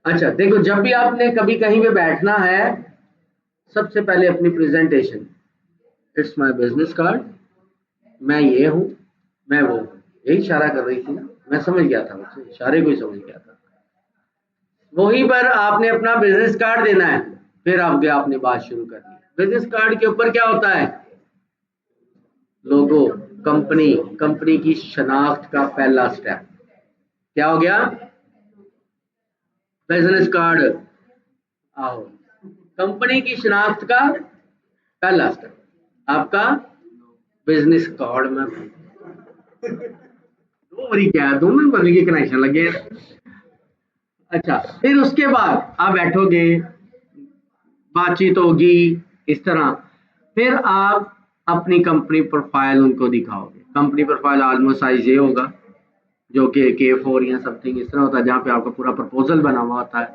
Speaker 1: अच्छा देखो, जब भी आपने कभी कहीं पे बैठना है, सबसे पहले अपनी presentation, it's my business card, मैं ये हूँ, मैं वो हूँ, यही इशारा कर रही थी ना, मैं समझ गया था, मुझसे इशारे को ही समझ गया था। वहीं पर आपने अपना बिजनेस कार्ड देना है, फिर आपके आपने बात शुरू करनी है। बिजनेस कार्ड के ऊपर क्या होता है? लोगो, कंपनी, कंपनी की शनाख्त का पहला स्टेप क्या हो गया? Business card. आओ, कंपनी की शनाख्त का पहला स्टेप आपका बिजनेस कार्ड में। दो बारी क्या है, दोनों बदल के कनेक्शन लगे। अच्छा, फिर उसके बाद आप बैठोगे, बातचीत होगी इस तरह, फिर आप अपनी कंपनी प्रोफाइल उनको दिखाओगे। कंपनी प्रोफाइल ऑलमोस्ट साइज ये होगा, जो कि K4 या समथिंग इस तरह होता है, जहाँ पे आपका पूरा प्रपोजल बना हुआ होता है।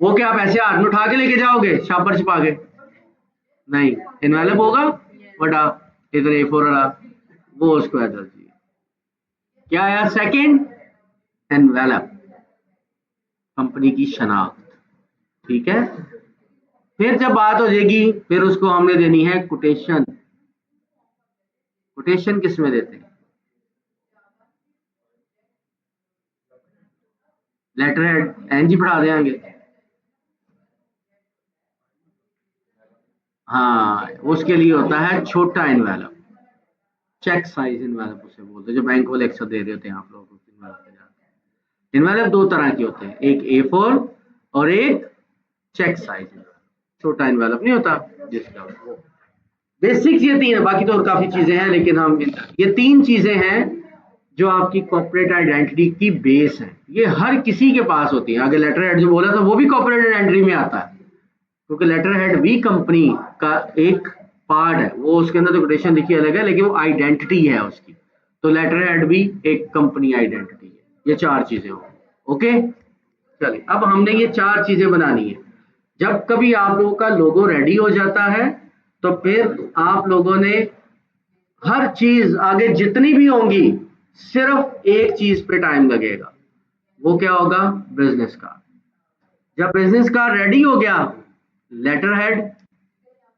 Speaker 1: वो क्या आप ऐसे हाथ में उठा के लेके जाओगे शापर छिपा के? नहीं, इन्वेलप होगा बड़ा, इधर A4 वाला, वो उसको एड्रेस चाहिए। क्या आया सेकंड? एनवेलप, कंपनी की शनाख्त। ठीक है, फिर जब बात हो जाएगी, फिर उसको हमने देनी है कोटेशन। कोटेशन किस में देते हैं? लेटर हेड एनजी पढ़ा देंगे। हाँ, उसके लिए होता है छोटा इन्वेलप, चेक साइज इन्वेलप उसे बोलते हैं, जो बैंक वाले अक्सर दे रहे होते हैं आप लोगों को इन्वेलप पे जाके। इन्वेलप दो तरह के होते हैं, एक A4 और एक चेक साइज। छोटा इन्वेलप नहीं होता जिसका, वो बेसिक्स ये तीन है, बाकी तो और काफी चीजें हैं, लेकिन हम ये तीन चीजें हैं जो आपकी कॉर्पोरेट आइडेंटिटी की बेस है। ये हर किसी के पास होती है। अगर लेटर हेड जो बोला था वो भी कॉर्पोरेट आइडेंटिटी में आता है, क्योंकि लेटर हेड भी कंपनी का एक पार्ट है। वो उसके अंदर तो कोटेशन लिखी अलग है, लेकिन वो आइडेंटिटी है उसकी। तो लेटर हेड भी एक कंपनी आइडेंटिटी है। ये चार चीजें हो। ओके, चलिए अब हमने ये चार चीजें बनानी है। जब कभी आप लोगों का लोगो रेडी हो जाता है, तो फिर आप लोगों ने हर चीज आगे जितनी भी होंगी, सिर्फ एक चीज पे टाइम लगेगा। वो क्या होगा? Business card. जब बिजनेस कार्ड रेडी हो गया, लेटर हेड,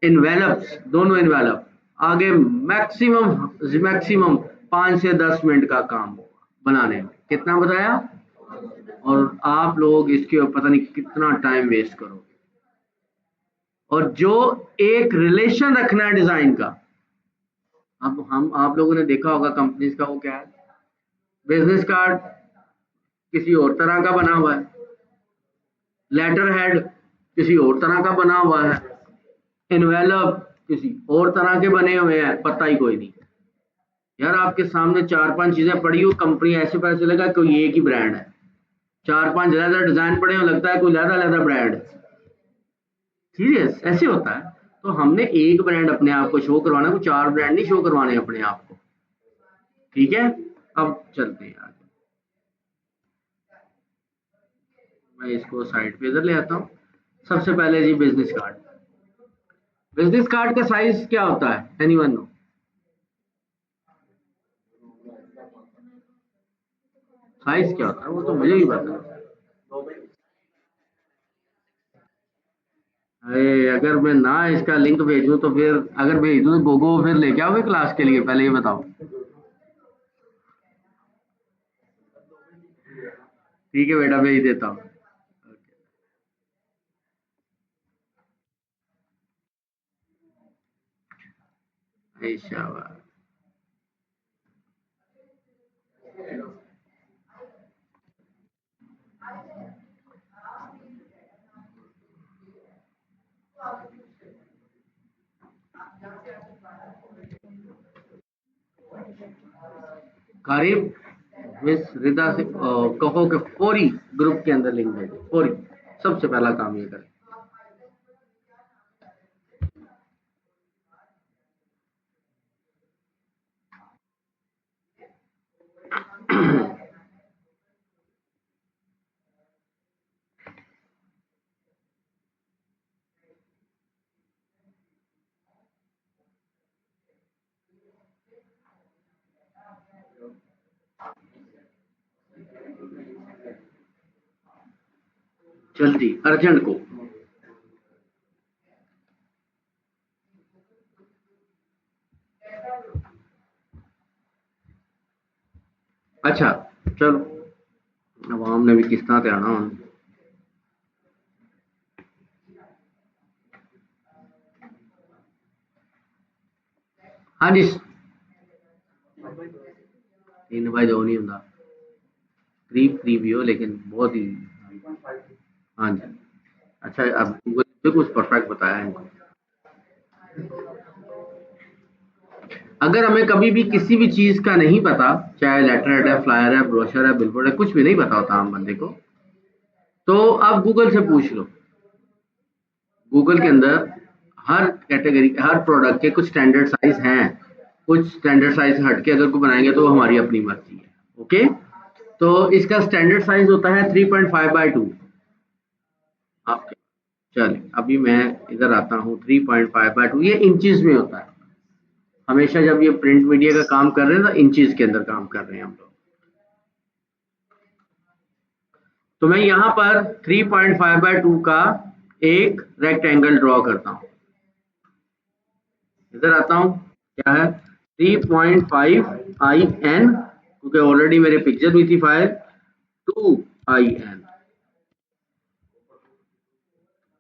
Speaker 1: इन्वेलप्स, दोनों इन्वेलप, आगे मैक्सिमम मैक्सिमम 5 से 10 मिनट का काम होगा बनाने में। कितना बताया? और आप लोग इसके ऊपर पता नहीं कितना टाइम वेस्ट करोगे। और जो एक रिलेशन रखना है डिजाइन का, अब हम आप लोगों ने देखा होगा कंपनीज का, वो क्या है? बिजनेस कार्ड किसी और तरह का बना हुआ है, लेटर हेड किसी और तरह का बना हुआ है, इन्वेलप किसी और तरह के बने हुए हैं, पता ही कोई नहीं। यार आपके सामने चार पांच चीजें पड़ी हो, कंपनी ऐसे पता चलेगा कोई एक ही ब्रांड है। चार पांच ज्यादा डिजाइन पड़े हो, लगता है कोई ज्यादा ज्यादा ब्रांड है। सीरियस ऐसे होता है। तो हमने एक ब्रांड अपने आप को शो करवाना, को चार ब्रांड नहीं शो करवाने अपने आप को। ठीक है, अब चलते हैं आगे। मैं इसको साइड पे इधर ले आता हूँ। सबसे पहले जी बिजनेस कार्ड। बिजनेस कार्ड का साइज क्या होता है? Anyone no? साइज क्या होता है वो तो मुझे भी पता है। अरे अगर मैं ना इसका लिंक भेजूं तो फिर, अगर भेज दूं तो गोगो फिर लेके आओगे क्लास के लिए? पहले ये बताओ। ठीक है बेटा, भेज देता हूँ। शाबाश। कारिब, मिस रिदा से कहो कि फौरी ग्रुप के अंदर लिंक भेजो, फौरी। सबसे पहला काम ये करें। जल्दी, अर्जेंट को। अच्छा, चलो, अवाम ने भी किस्तां ते आना हुण। हाँ जी, 3/2 नहीं होता, करीब करीब ही हो, लेकिन बहुत ही। हाँ जी। अच्छा, अब गूगल ने कुछ परफेक्ट बताया है इनको। अगर हमें कभी भी किसी भी चीज का नहीं पता, चाहे लेटर हेड है, फ्लायर है, ब्रोशर है, बिलबोर्ड है, कुछ भी नहीं पता होता आम बंदे को, तो आप गूगल से पूछ लो, गूगल के अंदर हर कैटेगरी, हर प्रोडक्ट के कुछ स्टैंडर्ड साइज हैं, कुछ स्टैंडर्ड साइज हट के अगर को बनाएंगे तो हमारी अपनी मर्जी है। ओके, तो इसका स्टैंडर्ड साइज होता है 3.5/2 आपके। चलिए अभी मैं इधर आता हूँ, 3.5/2 ये इंचेस में होता है। हमेशा जब ये प्रिंट मीडिया का काम कर रहे हैं तो इंचेस के अंदर काम कर रहे हैं हम लोग। तो मैं यहाँ पर 3.5/2 का एक रेक्टेंगल ड्रॉ करता हूँ। इधर आता हूँ, क्या है 3.5 IN, क्योंकि ऑलरेडी मेरे पिक्चर में थी फाइल 2IN।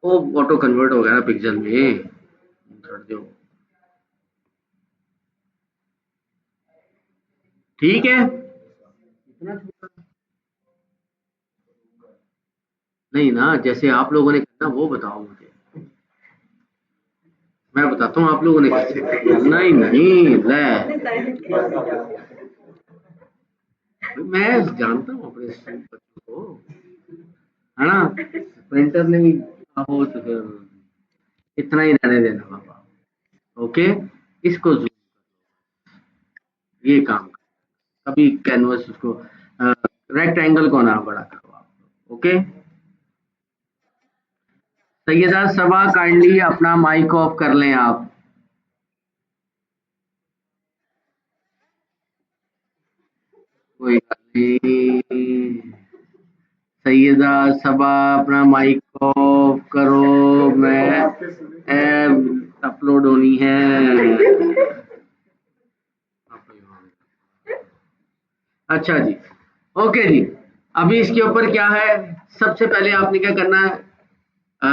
Speaker 1: वो ऑटो कन्वर्ट हो गया ना पिक्सल में, कर दो। ठीक है, इतना छोटा नहीं ना, जैसे आप लोगों ने करना वो बताओ मुझे, मैं बताता हूँ आप लोगों ने कैसे करना। नहीं नहीं ले, मैं जानता हूँ अपने बच्चों को, है ना, प्रिंटर ने भी हो तो फिर इतना ही रहने देना पापा। ओके, इसको ये काम कभी कैनवस उसको रेक्टेंगल को ना बड़ा करो आप। ओके, सैयदा सबा काइंडली अपना माइक ऑफ कर लें आप। कोई बात नहीं, सैयदा सबा अपना माइक ऑफ करो, मैं अपलोड होनी है। अच्छा जी, ओके जी। अभी इसके ऊपर क्या है, सबसे पहले आपने क्या करना है,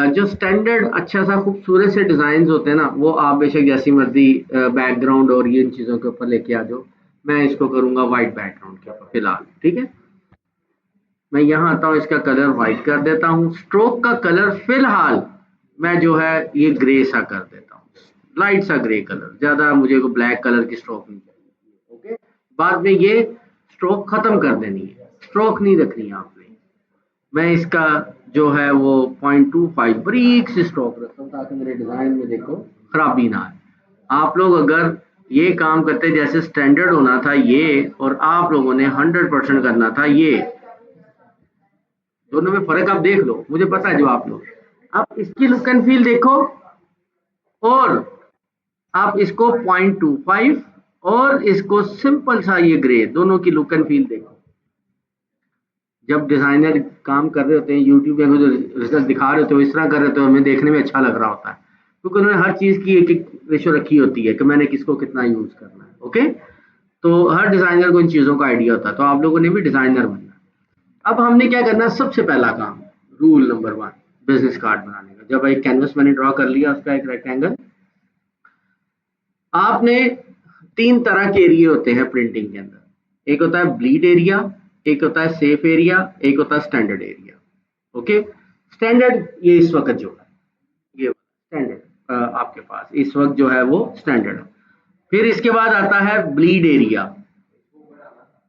Speaker 1: जो स्टैंडर्ड अच्छा सा खूबसूरत से डिजाइन होते हैं ना, वो आप बेशक जैसी मर्जी बैकग्राउंड और ये इन चीजों के ऊपर लेके आ जाओ। मैं इसको करूंगा वाइट बैकग्राउंड के ऊपर फिलहाल, ठीक है। मैं यहाँ आता हूँ, इसका कलर वाइट कर देता हूँ, स्ट्रोक का कलर फिलहाल मैं जो है ये ग्रे सा कर देता हूँ, लाइट सा ग्रे कलर, ज्यादा मुझे को ब्लैक कलर की स्ट्रोक नहीं चाहिए। ओके, बाद में ये स्ट्रोक खत्म कर देनी है, स्ट्रोक नहीं रखनी है आपने। मैं इसका जो है वो 0.25 बारीक सी स्ट्रोक रखता हूँ ताकि मेरे डिजाइन में देखो खराबी ना आए। आप लोग अगर ये काम करते जैसे स्टैंडर्ड होना था ये, और आप लोगों ने 100% करना था ये, दोनों में फर्क आप देख लो, मुझे पता है जो आप लोग, आप इसकी लुक एंड फील देखो, और आप इसको 0.25 और इसको सिंपल सा ये ग्रे, दोनों की लुक एंड फील देखो। जब डिजाइनर काम कर रहे होते हैं यूट्यूब पे जो रिजल्ट दिखा रहे होते हैं, इस तरह कर रहे होते हैं, हमें देखने में अच्छा लग रहा होता है, क्योंकि उन्होंने हर चीज की एक एक रेशो रखी होती है कि मैंने किसको कितना यूज करना है। ओके, तो हर डिजाइनर को इन चीजों का आइडिया होता है, तो आप लोगों ने भी डिजाइनर बनना है। अब हमने क्या करना है, सबसे पहला काम, रूल नंबर 1, बिजनेस कार्ड बनाने का। जब एक कैनवस मैंने ड्रॉ कर लिया उसका एक रेक्टेंगल, आपने 3 तरह के एरिया होते हैं प्रिंटिंग के अंदर, एक होता है ब्लीड एरिया, एक होता है सेफ एरिया, एक होता है स्टैंडर्ड एरिया। ओके, स्टैंडर्ड ये इस वक्त जो है, ये स्टैंडर्ड आपके पास इस वक्त जो है वो स्टैंडर्ड है। फिर इसके बाद आता है ब्लीड एरिया,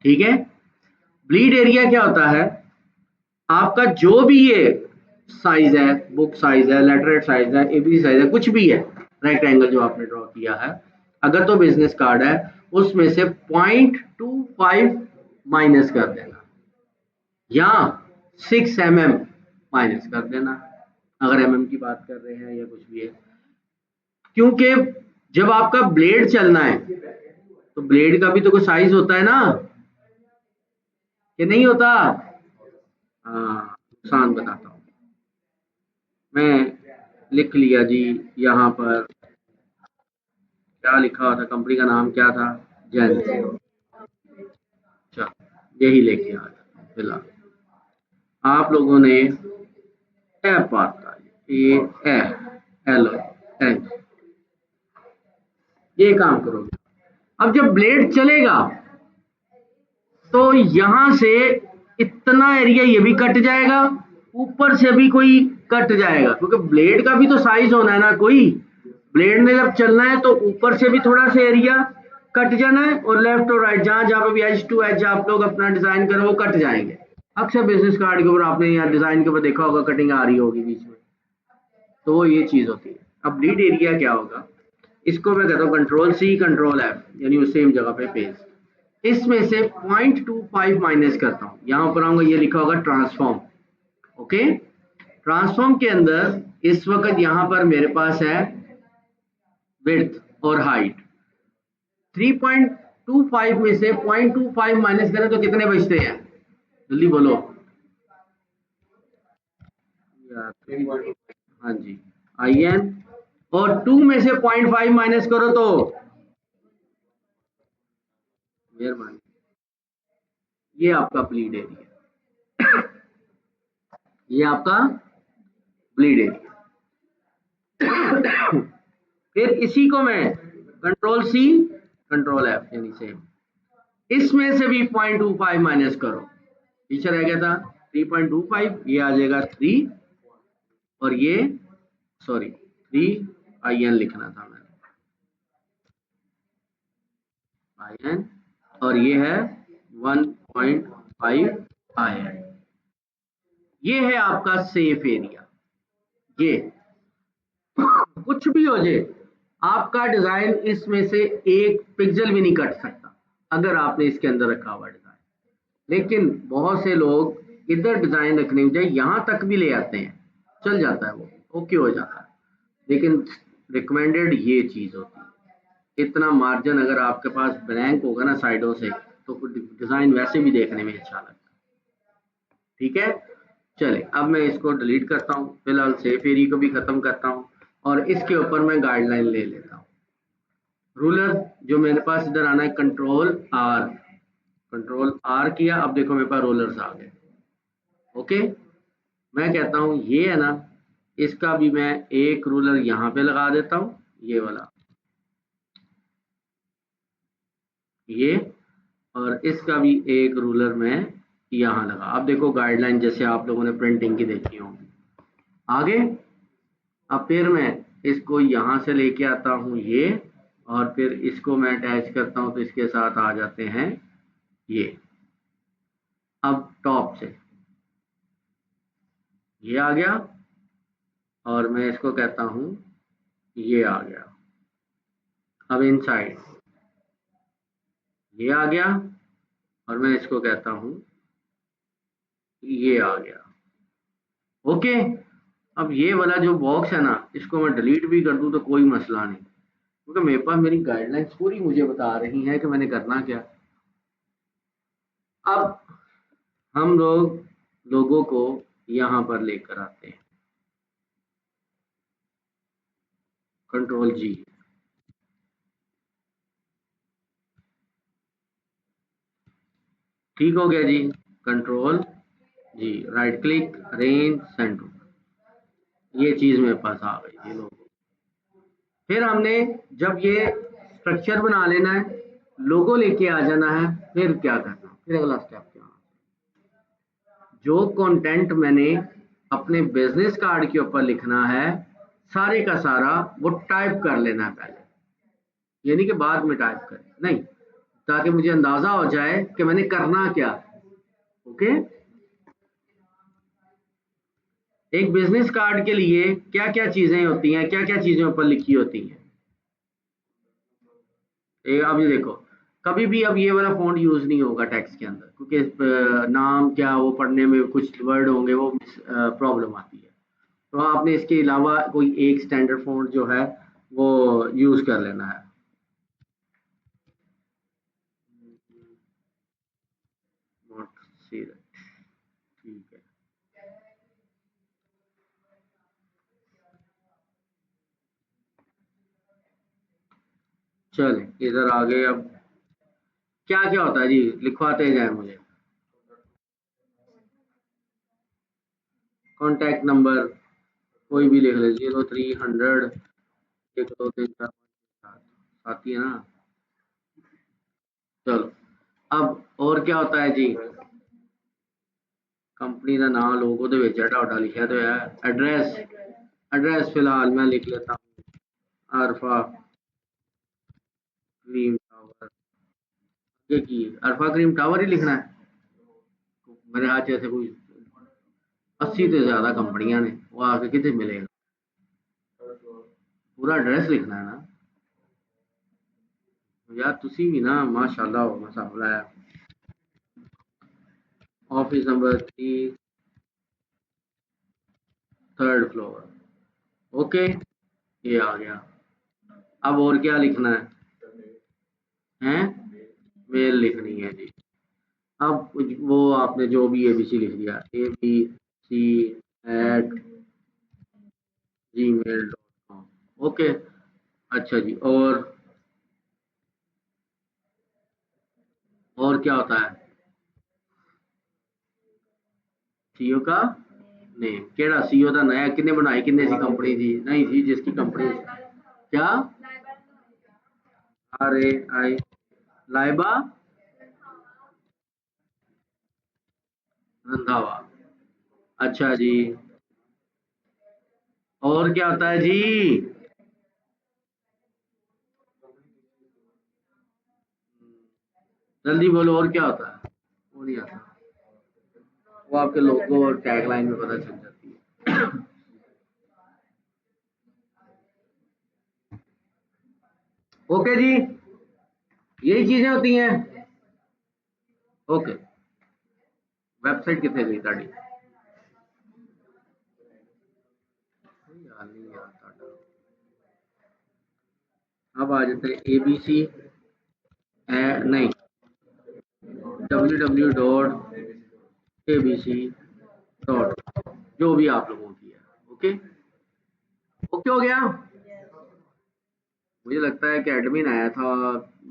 Speaker 1: ठीक है। ब्लीड एरिया क्या होता है, आपका जो भी ये साइज है, बुक साइज है, लेटरेट साइज है, एबी साइज है, कुछ भी है, रेक्टेंगल जो आपने ड्रॉ किया है, अगर तो बिजनेस कार्ड है उसमें से 0.25 माइनस कर देना, या 6 mm माइनस कर देना, अगर की बात कर रहे हैं या कुछ भी है। क्योंकि जब आपका ब्लेड चलना है तो ब्लेड का भी तो कोई साइज होता है ना, कि नहीं होता। हाँ, नुकसान बताता हूँ मैं, लिख लिया जी, यहाँ पर क्या लिखा हुआ था, कंपनी का नाम क्या था, जैन। अच्छा, यही लेके आया फिलहाल। आप लोगों ने एप आता है, ए एल एल, ये काम करोगे। अब जब ब्लेड चलेगा तो यहां से इतना एरिया ये भी कट जाएगा, ऊपर से भी कोई कट जाएगा, क्योंकि ब्लेड का भी तो साइज होना है ना कोई। ब्लेड ने जब चलना है तो ऊपर से भी थोड़ा सा एरिया कट जाना है, और लेफ्ट और राइट जहां जहां पे भी एज टू एज आप लोग अपना डिजाइन करो वो कट जाएंगे। अक्सर बिजनेस कार्ड के ऊपर आपने या डिजाइन के ऊपर देखा होगा कटिंग आ रही होगी बीच में, तो वो ये चीज होती है। अब लीड एरिया क्या होगा, इसको मैं कहता हूँ कंट्रोल सी कंट्रोल एफ, यानी उस सेम जगह पे पेस्ट। इसमें से 0.25 माइनस करता हूँ, यहाँ पर आऊंगा, ये लिखा होगा ट्रांसफॉर्म। ओके, ट्रांसफॉर्म के अंदर इस वक्त यहाँ पर मेरे पास है विड्थ और हाइट। 3.25 में से 0.25 माइनस करें तो कितने बचते हैं, जल्दी बोलो यार। हाँ जी, आई एन। और 2 में से 0.5 माइनस करो तो मेहरबानी, ये आपका ब्लीड एरिया, ये आपका ब्लीड एरिया। फिर इसी को मैं कंट्रोल सी कंट्रोल एफ यानी सेम, इसमें से भी 0.25 माइनस करो, पीछे रह गया था 3.25, ये आ जाएगा 3, और ये सॉरी 3 लिखना था मैंने, IN, और ये है 1.5 IN। ये है आपका सेफ एरिया। ये कुछ भी हो जाए, आपका डिजाइन इसमें से एक पिक्सल भी नहीं कट सकता अगर आपने इसके अंदर रखा हुआ डिजाइन। लेकिन बहुत से लोग इधर डिजाइन रखने बजाय यहाँ तक भी ले आते हैं, चल जाता है, वो ओके हो जाता है, लेकिन रिकमेंडेड ये चीज होती है। इतना मार्जिन अगर आपके पास ब्लैंक होगा ना साइडों से, तो डिजाइन वैसे भी देखने में अच्छा लगता है। ठीक है, चले अब मैं इसको डिलीट करता हूँ, फिलहाल सेफ एरिया को भी खत्म करता हूँ, और इसके ऊपर मैं गाइडलाइन ले लेता हूँ। रूलर जो मेरे पास इधर आना है, कंट्रोल आर किया, अब देखो मेरे पास रोलर्स आ गए। ओके, मैं कहता हूँ ये है ना, इसका भी मैं एक रूलर यहाँ पे लगा देता हूँ, ये वाला, ये, और इसका भी एक रूलर मैं यहाँ लगा। अब देखो गाइडलाइन जैसे आप लोगों ने प्रिंटिंग की देखी होगी आगे। अब फिर मैं इसको यहाँ से लेके आता हूँ ये, और फिर इसको मैं अटैच करता हूँ, तो इसके साथ आ जाते हैं ये। अब टॉप से ये आ गया, और मैं इसको कहता हूँ ये आ गया। अब इनसाइड ये आ गया, और मैं इसको कहता हूँ ये आ गया। ओके, अब ये वाला जो बॉक्स है ना, इसको मैं डिलीट भी कर दूं तो कोई मसला नहीं, क्योंकि मेरे पास मेरी गाइडलाइंस पूरी मुझे बता रही है कि मैंने करना क्या। अब हम लोगों को यहाँ पर लेकर आते हैं, कंट्रोल जी, ठीक हो गया जी, कंट्रोल जी, राइट क्लिक, अरेंज सेंटर, ये चीज मेरे पास आ गई, ये लोगो। फिर हमने जब ये स्ट्रक्चर बना लेना है, लोगो लेके आ जाना है, फिर क्या करना, फिर अगला स्टेप क्या, जो कंटेंट मैंने अपने बिजनेस कार्ड के ऊपर लिखना है, सारे का सारा वो टाइप कर लेना है पहले, यानी कि बाद में टाइप करें नहीं, ताकि मुझे अंदाजा हो जाए कि मैंने करना क्या। ओके, एक बिजनेस कार्ड के लिए क्या क्या चीजें होती हैं, क्या क्या चीजें ऊपर लिखी होती हैं। अब ये देखो, कभी भी अब ये वाला फॉन्ट यूज नहीं होगा टेक्स्ट के अंदर, क्योंकि नाम क्या वो पढ़ने में कुछ वर्ड होंगे, वो प्रॉब्लम आती है। तो आपने इसके अलावा कोई एक स्टैंडर्ड फॉन्ट जो है वो यूज कर लेना है। नॉट सी दैट, ठीक है, चले इधर आ गए। अब क्या क्या होता है जी, लिखवाते जाए मुझे। कॉन्टैक्ट नंबर कोई भी लिख ले, 0300 1 2 3 4 5 6 7, साथ ही है ना। चलो, अब और क्या होता है जी, कंपनी का नाम लोगो ਦੇ ਵਿੱਚ ਤੁਹਾਡਾ लिखा तो है, एड्रेस, एड्रेस फिलहाल मैं लिख लेता हूँ अरफा क्रीम टावर, ये की अरफा क्रीम टावर ही लिखना है, मेरे हाथ जैसे कोई 80 तो ज्यादा कंपनियां ने वो आके कितने मिलेगा। पूरा एड्रेस लिखना है ना यार, तुसी भी ना माशाल्लाह हो मसाला है। Office number 3, 3rd floor. Okay, ये आ गया। अब और क्या लिखना है? मेल लिखनी है जी। अब वो आपने जो भी एबीसी लिख दिया, abc@gmail.com। ओके। अच्छा जी, और क्या होता है? सीईओ का नेम केड़ा? सीईओ का नया किन्ने बनाई, किन्ने सी कंपनी थी नहीं थी जिसकी कंपनी क्या? RAI लाइबा रंधावा। अच्छा जी, और क्या होता है जी? जल्दी बोलो, और क्या होता है? वो नहीं आता। वो आपके लोगो और टैगलाइन में पता चल जाती है। ओके जी, यही चीजें होती हैं। ओके, वेबसाइट कितने गई ताड़ी? कोई हाल नहीं यार ताड़ा। अब आ जाते हैं एबीसी नहीं, www.abc. जो भी आप लोगों की है। ओके, ओके हो गया। मुझे लगता है कि एडमिन आया था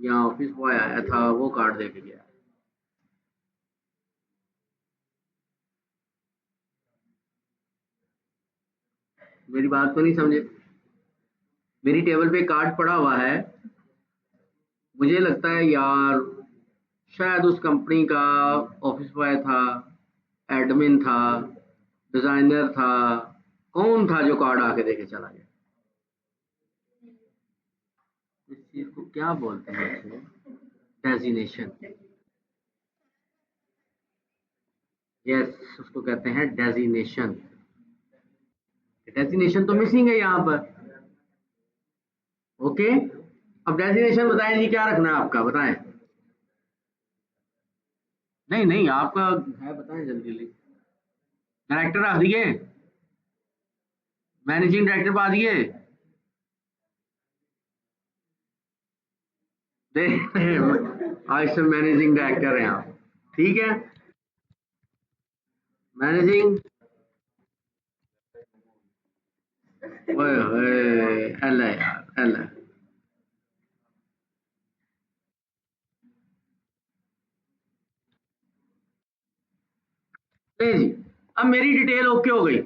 Speaker 1: या ऑफिस बॉय आया था, वो कार्ड दे के गया। मेरी बात तो नहीं समझे? मेरी टेबल पे कार्ड पड़ा हुआ है। मुझे लगता है यार, शायद उस कंपनी का ऑफिस बॉय था, एडमिन था, डिजाइनर था, कौन था जो कार्ड आके देके चला गया? इस चीज को क्या बोलते हैं वैसे? डेजिनेशन। यस, उसको कहते हैं डेजिनेशन। डेजिनेशन तो मिसिंग है यहाँ पर। ओके, अब डेजिनेशन बताएं जी, क्या रखना है आपका, बताएं। नहीं नहीं, आपका है, बताएं जल्दी जल्दी। डायरेक्टर आ दिए, मैनेजिंग डायरेक्टर पा दिए। आज से मैनेजिंग डायरेक्टर हैं आप, ठीक है? मैनेजिंग, ओए होए, एल है यार, एल है। नहीं जी, अब मेरी डिटेल ओके हो गई।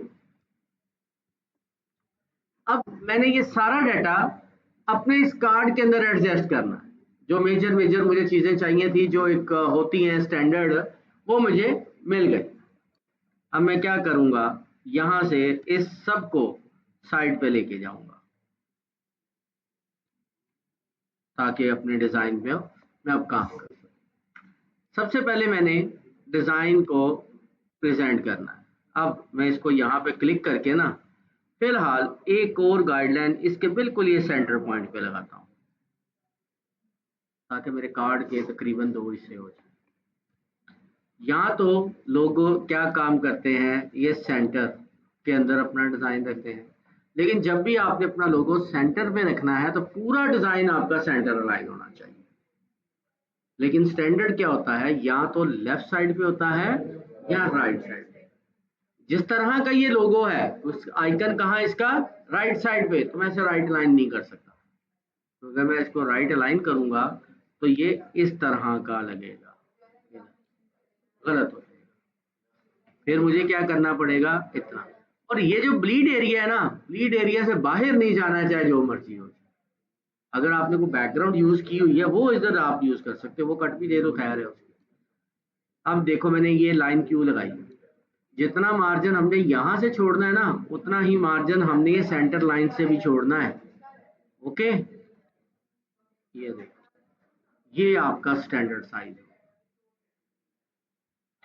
Speaker 1: अब मैंने ये सारा डाटा अपने इस कार्ड के अंदर एडजस्ट करना है। जो मेजर मेजर मुझे चीजें चाहिए थी, जो एक होती हैं स्टैंडर्ड, वो मुझे मिल गई। अब मैं क्या करूंगा, यहां से इस सब को साइड पे लेके जाऊंगा, ताकि अपने डिजाइन पे मैं अब काम कर सकूं। सबसे पहले मैंने डिजाइन को प्रेजेंट करना है। अब मैं इसको यहाँ पे क्लिक करके ना, फिलहाल एक और गाइडलाइन इसके बिल्कुल ये सेंटर पॉइंट पे लगाता हूँ, ताकि मेरे कार्ड के तकरीबन 2 हिस्से हो जाए। यहाँ तो लोग क्या काम करते हैं, ये सेंटर के अंदर अपना डिजाइन रखते हैं। लेकिन जब भी आपने अपना लोगो सेंटर पे रखना है, तो पूरा डिजाइन आपका सेंटर अलाइन होना चाहिए। लेकिन स्टैंडर्ड क्या होता है, या तो लेफ्ट साइड पे होता है या राइट साइड पे। जिस तरह का ये लोगो है, उस आइकन कहाँ इसका? राइट साइड पे, तो मैं इसे राइट अलाइन नहीं कर सकता। तो अगर मैं इसको राइट अलाइन करूंगा, तो ये इस तरह का लगेगा, गलत हो जाएगा। फिर मुझे क्या करना पड़ेगा, इतना। और ये जो ब्लीड एरिया है ना, ब्लीड एरिया से बाहर नहीं जाना है, चाहे जो मर्जी हो। अगर आपने कोई बैकग्राउंड यूज की हुई है, वो इधर आप यूज कर सकते हो, वो कट भी दे दो, खैर है उसकी। अब देखो मैंने ये लाइन क्यों लगाई है। जितना मार्जिन हमने यहां से छोड़ना है ना, उतना ही मार्जिन हमने ये सेंटर लाइन से भी छोड़ना है। ओके, ये देखो, ये आपका स्टैंडर्ड साइज है,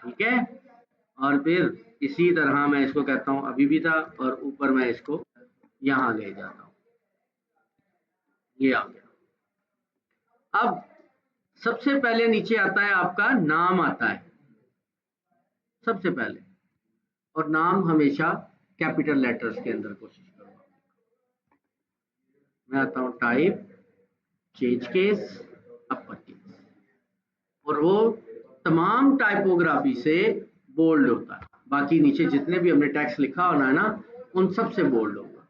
Speaker 1: ठीक है? और फिर इसी तरह मैं इसको कहता हूं अभी भी था, और ऊपर मैं इसको यहां ले जाता हूं, ये आ गया। अब सबसे पहले नीचे आता है आपका नाम आता है सबसे पहले, और नाम हमेशा कैपिटल लेटर्स के अंदर कोशिश करूंगा। मैं आता हूं type, change case, upper case, और वो तमाम टाइपोग्राफी से बोल्ड होता है। बाकी नीचे जितने भी हमने टेक्स्ट लिखा होना है ना, उन सब से बोल्ड होगा।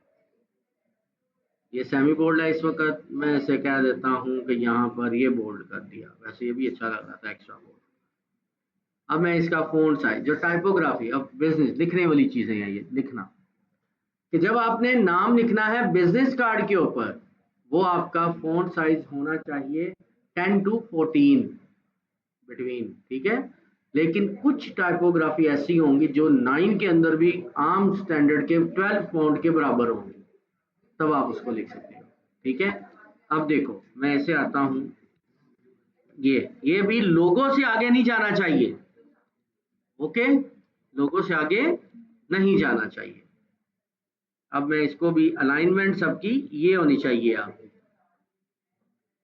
Speaker 1: ये सेमी बोल्ड है इस वक्त, मैं इसे कह देता हूं कि यहाँ पर ये बोल्ड कर दिया, वैसे ये भी अच्छा लग रहा था एक्स्ट्रा बोल्ड। अब मैं इसका फोंट साइज, जो टाइपोग्राफी, अब बिजनेस लिखने वाली चीजें हैं, ये लिखना कि जब आपने नाम लिखना है बिजनेस कार्ड के ऊपर, वो आपका फोंट साइज होना चाहिए 10 to 14 बिटवीन, ठीक है। लेकिन कुछ टाइपोग्राफी ऐसी होंगी जो 9 के अंदर भी आम स्टैंडर्ड के 12 फॉन्ट के बराबर होंगी, तब आप उसको लिख सकते हो, ठीक है। अब देखो मैं ऐसे आता हूं, ये भी लोगों से आगे नहीं जाना चाहिए, ओके, लोगों से आगे नहीं जाना चाहिए। अब मैं इसको भी अलाइनमेंट सबकी ये होनी चाहिए आप।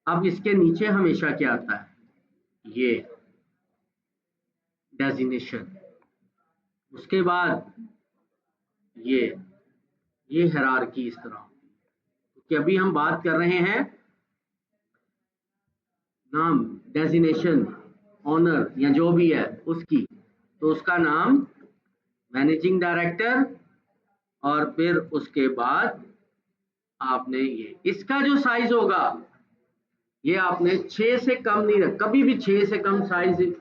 Speaker 1: अब इसके नीचे हमेशा क्या आता है, ये डेजिग्नेशन, उसके बाद ये ये हायरार्की इस तरह, क्योंकि अभी हम बात कर रहे हैं नाम, डेजिग्नेशन, ऑनर या जो भी है उसकी, तो उसका नाम मैनेजिंग डायरेक्टर, और फिर उसके बाद आपने ये इसका जो साइज होगा, ये आपने 6 से कम नहीं रख, कभी भी 6 से कम साइज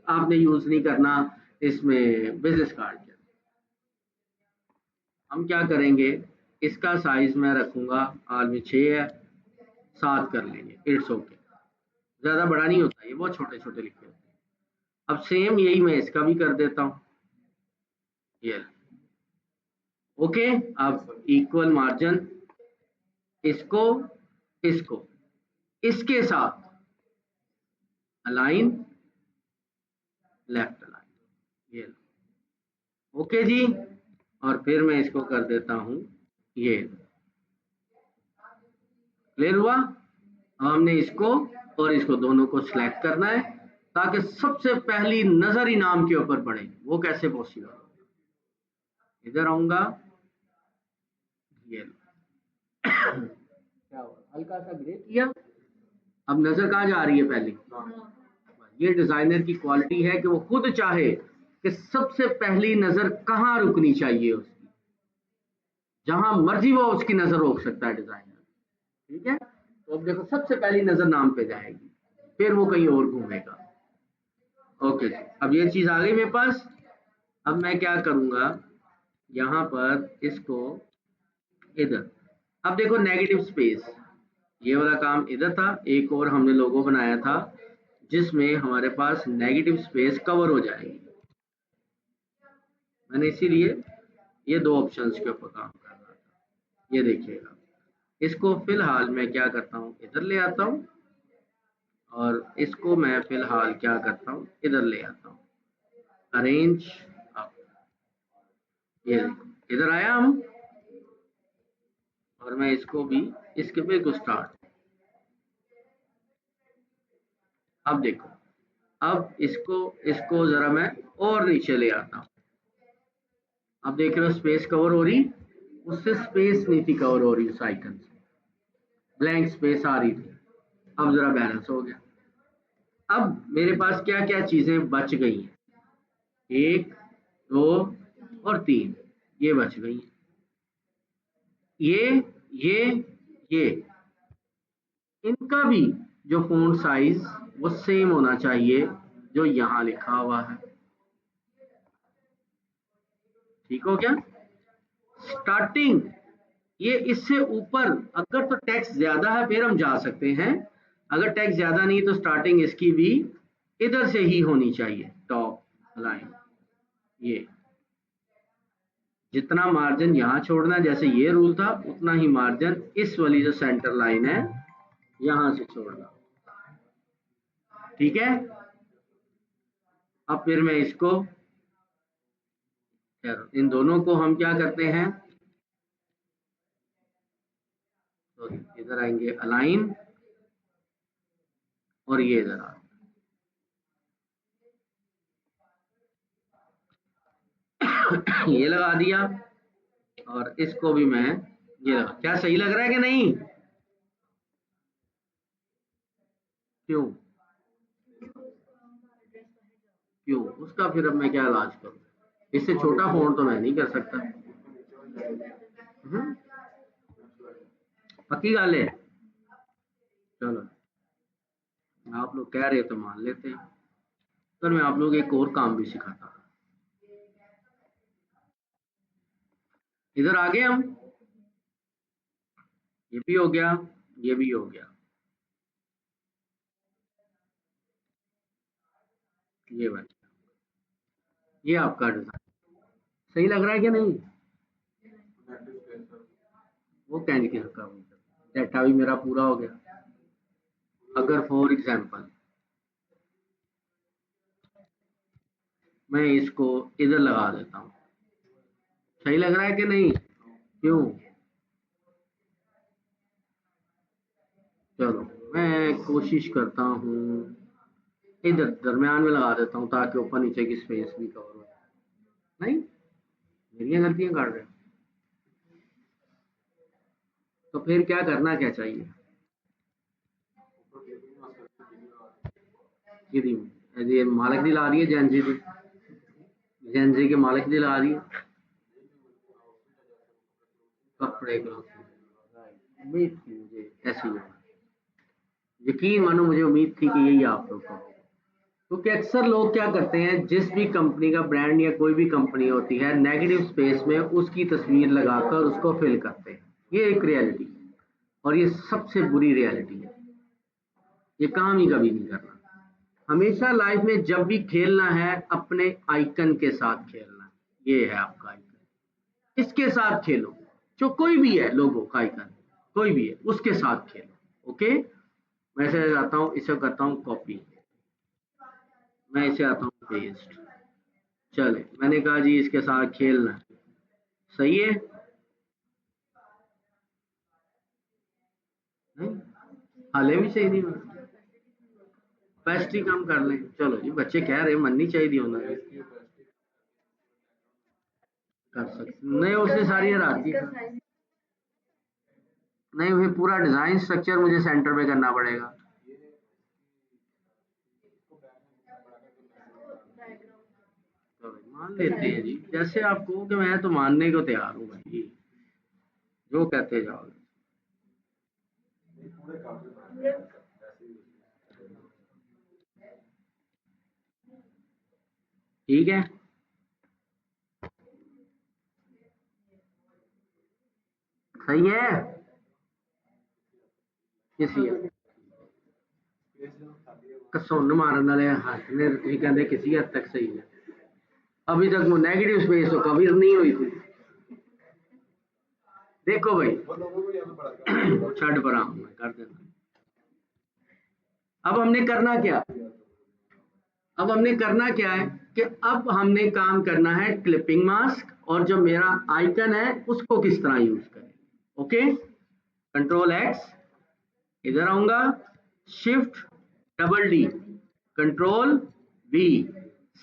Speaker 1: आपने यूज नहीं करना इसमें बिजनेस कार्ड के। हम क्या करेंगे, इसका साइज मैं रखूंगा, आज में 6 है, 7 कर लेंगे, इट्स ओके, ज्यादा बड़ा नहीं होता, ये बहुत छोटे छोटे लिखे होते हैं। अब सेम यही मैं इसका भी कर देता हूँ, ये ओके। अब इक्वल मार्जिन, इसको इसको इसके साथ अलाइन, लेफ्ट अलाइन, ये ओके जी। और फिर मैं इसको कर देता हूं ये, क्लियर हुआ। अब हमने इसको और इसको दोनों को सिलेक्ट करना है, ताकि सबसे पहली नजर इनाम के ऊपर पड़े। वो कैसे पॉसिबल, इधर आऊंगा, ये क्या हुआ, हल्का सा ग्रे किया, अब नजर कहाँ जा रही है पहली, ये डिजाइनर की क्वालिटी है कि वो खुद चाहे कि सबसे पहली नजर कहाँ रुकनी चाहिए उसकी, जहां मर्जी वो उसकी नजर रोक सकता है डिजाइनर, ठीक है। तो अब देखो सबसे पहली नजर नाम पे जाएगी, फिर वो कहीं और घूमेगा, ओके जी। अब ये चीज आ गई मेरे पास। अब मैं क्या करूंगा, यहाँ पर इसको इधर, अब देखो नेगेटिव स्पेस, ये वाला काम इधर था, एक और हमने लोगो बनाया था जिसमें हमारे पास नेगेटिव स्पेस कवर हो जाएगी। मैंने इसीलिए ये दो ऑप्शंस के ऊपर काम कर रहा था। ये देखिएगा, इसको फिलहाल मैं क्या करता हूँ, इधर ले आता हूँ, और इसको मैं फिलहाल क्या करता हूँ, इधर ले आता हूँ, अरेंज अप, ये देखो इधर आया हम, और मैं इसको भी इसके पे को स्टार्ट। अब देखो, अब इसको इसको जरा मैं और नीचे ले आता हूँ। अब देख रहे हो स्पेस कवर हो रही, उससे स्पेस नहीं थी कवर हो रही, उस आइकन से ब्लैंक स्पेस आ रही थी। अब जरा बैलेंस हो गया। अब मेरे पास क्या क्या चीजें बच गई हैं, 1 2 और 3, ये बच गई हैं। ये ये ये इनका भी जो फॉन्ट साइज वो सेम होना चाहिए जो यहाँ लिखा हुआ है, ठीक हो गया। स्टार्टिंग, ये इससे ऊपर अगर तो टैक्स ज्यादा है फिर हम जा सकते हैं, अगर टैक्स ज्यादा नहीं तो स्टार्टिंग इसकी भी इधर से ही होनी चाहिए, टॉप लाइन। ये जितना मार्जिन यहाँ छोड़ना है, जैसे ये रूल था, उतना ही मार्जिन इस वाली जो सेंटर लाइन है यहां से छोड़ना, ठीक है। अब फिर मैं इसको खैर इन दोनों को हम क्या करते हैं, तो इधर आएंगे अलाइन और ये इधर आ ये लगा दिया और इसको भी मैं ये लगा। क्या सही लग रहा है कि नहीं? क्यों क्यों उसका फिर अब मैं क्या इलाज करूं? इससे छोटा फोन तो मैं नहीं कर सकता। हम्म, पक्की गल है। चलो आप लोग कह रहे हो तो मान लेते हैं। पर मैं आप लोग एक और काम भी सिखाता हूँ। इधर आ गए हम, ये भी हो गया, ये भी हो गया, ये बन गया। ये आपका डिजाइन सही लग रहा है कि नहीं? वो कैंडी की का डाटा भी मेरा पूरा हो गया। अगर फॉर एग्जांपल मैं इसको इधर लगा देता हूँ, सही लग रहा है कि नहीं? क्यों? चलो मैं कोशिश करता हूँ इधर दरमियान में लगा देता हूँ ताकि ऊपर नीचे की स्पेस भी कवर हो। नहीं, मेरी गलतियां काट रहे हैं। तो फिर क्या करना क्या चाहिए? जी दी ये मालिक दी ला रही है जैनजी दी, जैनजी के मालिक दी ला रही है कपड़े का। उम्मीद थी मुझे ऐसी होगा, यकीन मानो मुझे उम्मीद थी कि यही आप लोग का होगा। क्योंकि अक्सर लोग क्या करते हैं, जिस भी कंपनी का ब्रांड या कोई भी कंपनी होती है नेगेटिव स्पेस में उसकी तस्वीर लगाकर उसको फिल करते हैं। ये एक रियलिटी है और ये सबसे बुरी रियलिटी है। ये काम ही कभी नहीं करना। हमेशा लाइफ में जब भी खेलना है अपने आइकन के साथ खेलना है। ये है आपका आइकन, इसके साथ खेलो। जो कोई भी है लोगो का आइकन, कोई भी है उसके साथ खेलो। ओके, मैं इसे आता हूँ, इसे करता हूँ कॉपी, मैं इसे आता हूँ पेस्ट। चले मैंने कहा जी इसके साथ खेलना है। सही है? नहीं, हाले भी सही नहीं हुआ। पेस्ट ही कम कर लें। चलो जी बच्चे कह रहे मननी चाहिए उन्होंने, कर सकते नहीं उसने सारी रात की। नहीं फिर पूरा डिजाइन स्ट्रक्चर मुझे सेंटर पे करना पड़ेगा। तो भाई मान लेते हैं जी, जैसे आप कहो कि मैं तो मानने को तैयार हूँ भाई, जो कहते जाओ। ठीक है, सही है। किसी कसुन मारन वाले हाथ ने ਤੁਸੀਂ ਕਹਿੰਦੇ किसी हद तक सही है। अभी तक वो नेगेटिव स्पेस तो कभी नहीं हुई थी। देखो भाई छड़ पर कर देना। अब हमने करना क्या, अब हमने करना क्या है कि अब हमने काम करना है क्लिपिंग मास्क और जो मेरा आइकन है उसको किस तरह यूज करें। ओके, कंट्रोल एक्स, इधर आऊंगा, shift double D, control we.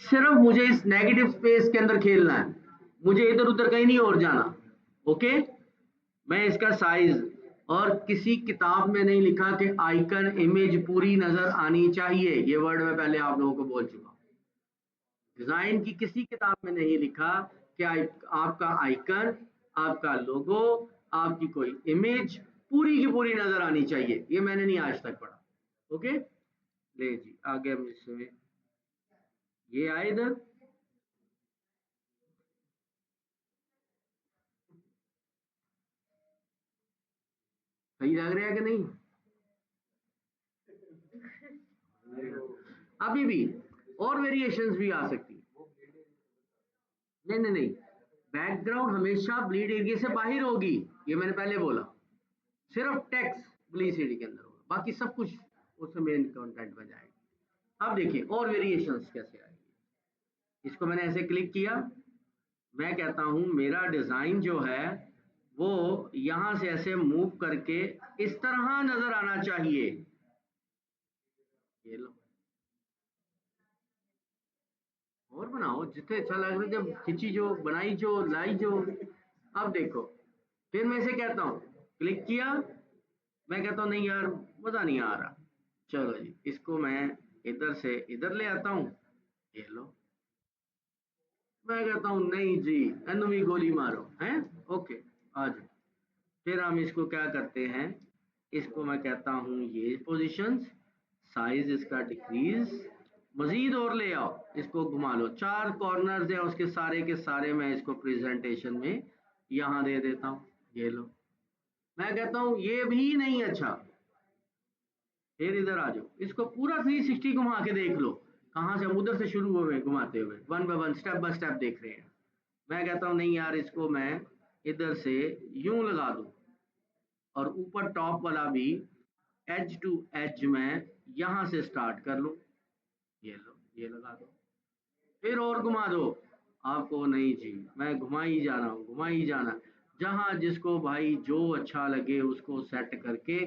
Speaker 1: सिर्फ मुझे इस नेगेटिव स्पेस के अंदर खेलना है, मुझे इधर उधर कहीं नहीं और जाना। ओके, मैं इसका साइज, और किसी किताब में नहीं लिखा कि आइकन इमेज पूरी नजर आनी चाहिए, ये वर्ड मैं पहले आप लोगों को बोल चुका हूं। डिजाइन की किसी किताब में नहीं लिखा कि आपका आइकन, आपका लोगो, आपकी कोई इमेज पूरी की पूरी नजर आनी चाहिए, ये मैंने नहीं आज तक पढ़ा। ओके, ले जी आगे हम इसमें ये आए इधर। सही लग रहा है कि नहीं? अभी भी और वेरिएशंस भी आ सकती है। नहीं नहीं नहीं, बैकग्राउंड हमेशा ब्लीड एरिया से बाहर होगी, ये मैंने पहले बोला। सिर्फ टेक्स्ट ब्लीड एरिया के अंदर होगा, बाकी सब कुछ उसमें मेन कंटेंट में जाएगा। अब देखिए और वेरिएशंस कैसे आएगी। इसको मैंने ऐसे क्लिक किया, मैं कहता हूं मेरा डिजाइन जो है वो यहां से ऐसे मूव करके इस तरह नजर आना चाहिए। ये लो, और बनाओ जितने अच्छा लग रहा है, जब खिंची जो बनाई जो लाई जो। अब देखो, फिर मैं इसे कहता हूं, क्लिक किया, मैं कहता हूं नहीं यार मजा नहीं आ रहा, चलो जी इसको मैं इधर से इधर ले आता हूं। ये लो, मैं कहता हूं नहीं जी एनमी गोली मारो हैं। ओके, आ जाओ। फिर हम इसको क्या करते हैं, इसको मैं कहता हूं ये पोजीशंस, साइज इसका डिक्रीज, मजीद और ले आओ, इसको घुमा लो, चार कॉर्नर्स हैं उसके सारे के सारे, मैं इसको प्रेजेंटेशन में यहां दे देता हूं। ये लो, मैं कहता हूं ये भी नहीं अच्छा, फिर इधर आ जाओ, इसको पूरा 360 घुमा के देख लो, कहां से हम उधर से शुरू हुए घुमाते हुए, one by one step by step देख रहे हैं। मैं कहता हूं नहीं यार इसको मैं इधर से यूं लगा दूं, और ऊपर टॉप वाला भी एज टू एज में यहां से स्टार्ट कर लूं। ये लो, ये लगा दो, फिर और घुमा दो। आपको नहीं जी, मैं घुमा ही जा रहा हूँ, घुमा ही जाना, जहां जिसको भाई जो अच्छा लगे उसको सेट करके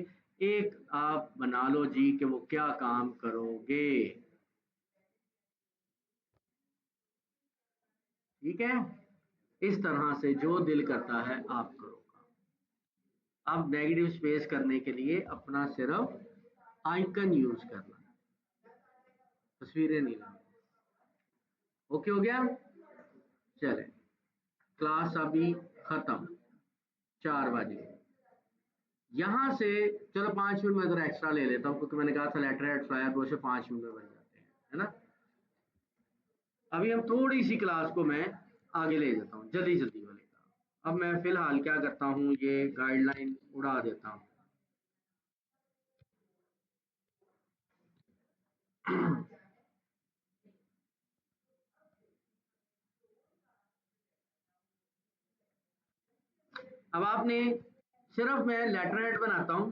Speaker 1: एक आप बना लो जी कि वो क्या काम करोगे। ठीक है, इस तरह से जो दिल करता है आप करो। अब नेगेटिव स्पेस करने के लिए अपना सिर्फ आइकन यूज करना, तस्वीरें नहीं लानी। ओके हो गया, चले, क्लास अभी खत्म, 4 बजे। यहां से चलो 5 मिनट में अगर एक्स्ट्रा ले लेता हूँ, क्योंकि मैंने कहा था लेटर हेड फ्लायर ब्रो से 5 मिनट में बन जाते हैं, है ना। अभी हम थोड़ी सी क्लास को मैं आगे ले जाता हूँ, जल्दी जल्दी वाले का। अब मैं फिलहाल क्या करता हूँ, ये गाइडलाइन उड़ा देता हूँ। अब आपने, सिर्फ मैं लेटर हेड बनाता हूँ,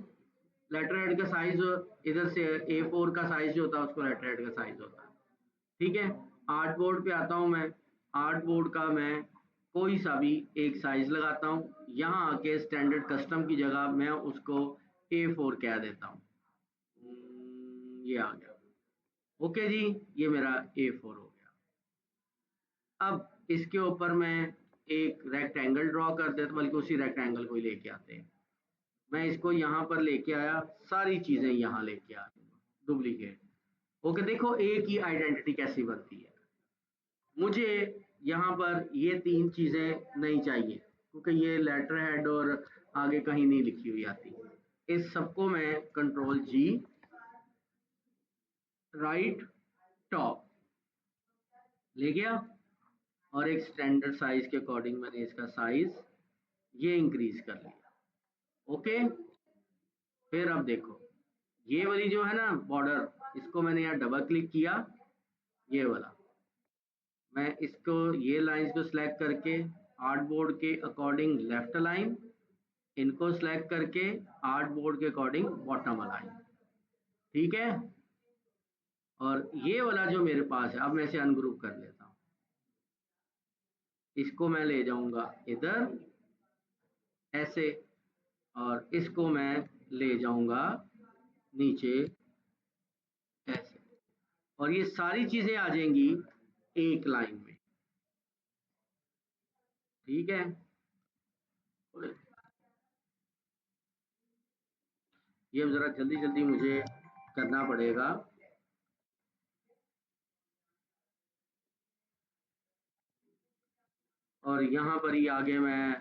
Speaker 1: लेटर हेड का साइज इधर से A4 का साइज जो होता है उसको लेटर हेड का साइज होता है। ठीक है, आर्ट बोर्ड पे आता हूँ मैं, आर्ट बोर्ड का मैं कोई सा भी एक साइज लगाता हूँ, यहाँ आके स्टैंडर्ड कस्टम की जगह मैं उसको A4 कह देता हूँ। ये आ गया, ओके जी, ये मेरा A4 हो गया। अब इसके ऊपर मैं एक रेक्टेंगल ड्रॉ कर देता, बल्कि उसी रेक्टेंगल को ही लेके आते हैं, मैं इसको यहाँ पर लेके आया, सारी चीजें यहाँ लेके आ डुप्लीकेट। ओके, देखो ए की आइडेंटिटी कैसी बनती है। मुझे यहाँ पर ये तीन चीजें नहीं चाहिए, क्योंकि ये लेटर हेड और आगे कहीं नहीं लिखी हुई आती। इस सबको मैं कंट्रोल जी, राइट टॉप ले गया, और एक स्टैंडर्ड साइज के अकॉर्डिंग मैंने इसका साइज ये इंक्रीज कर लिया। ओके, फिर अब देखो, ये वाली जो है ना बॉर्डर, इसको मैंने यहाँ डबल क्लिक किया, ये वाला, मैं इसको ये लाइंस को सिलेक्ट करके आर्ट बोर्ड के अकॉर्डिंग लेफ्ट लाइन, इनको सिलेक्ट करके आर्ट बोर्ड के अकॉर्डिंग बॉटम लाइन। ठीक है, और ये वाला जो मेरे पास है, अब मैं इसे अनग्रुप कर लेता हूँ, इसको मैं ले जाऊंगा इधर ऐसे, और इसको मैं ले जाऊंगा नीचे ऐसे, और ये सारी चीजें आ जाएंगी एक लाइन में। ठीक है, ये जरा जल्दी जल्दी मुझे करना पड़ेगा। और यहाँ पर ही आगे मैं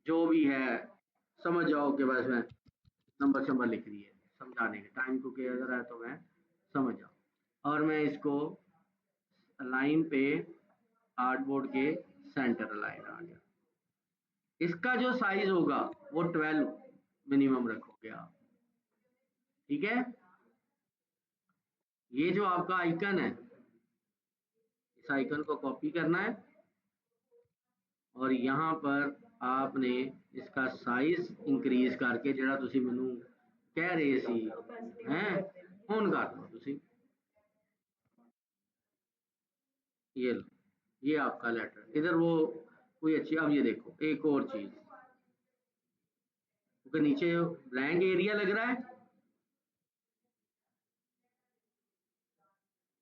Speaker 1: जो भी है समझ जाओ कि बस मैं नंबर शंबर लिख रही है, समझाने के टाइम को किया अगर है तो मैं समझ जाऊँ। और मैं इसको लाइन पे आर्ट बोर्ड के सेंटर लाइन आ गया, इसका जो साइज होगा वो 12 मिनिमम रखोगे आप। ठीक है, ये जो आपका आइकन है, इस आइकन को कॉपी करना है, और यहाँ पर आपने इसका साइज इंक्रीज करके ਜਿਹੜਾ ਤੁਸੀਂ ਮੈਨੂੰ ਕਹਿ ਰਹੇ ਸੀ हैं ਹੁਣ कर दो ਤੁਸੀਂ। ये लो, ये आपका लेटर, इधर वो कोई अच्छी, अब ये देखो एक और चीज, क्योंकि नीचे ब्लैंक एरिया लग रहा है,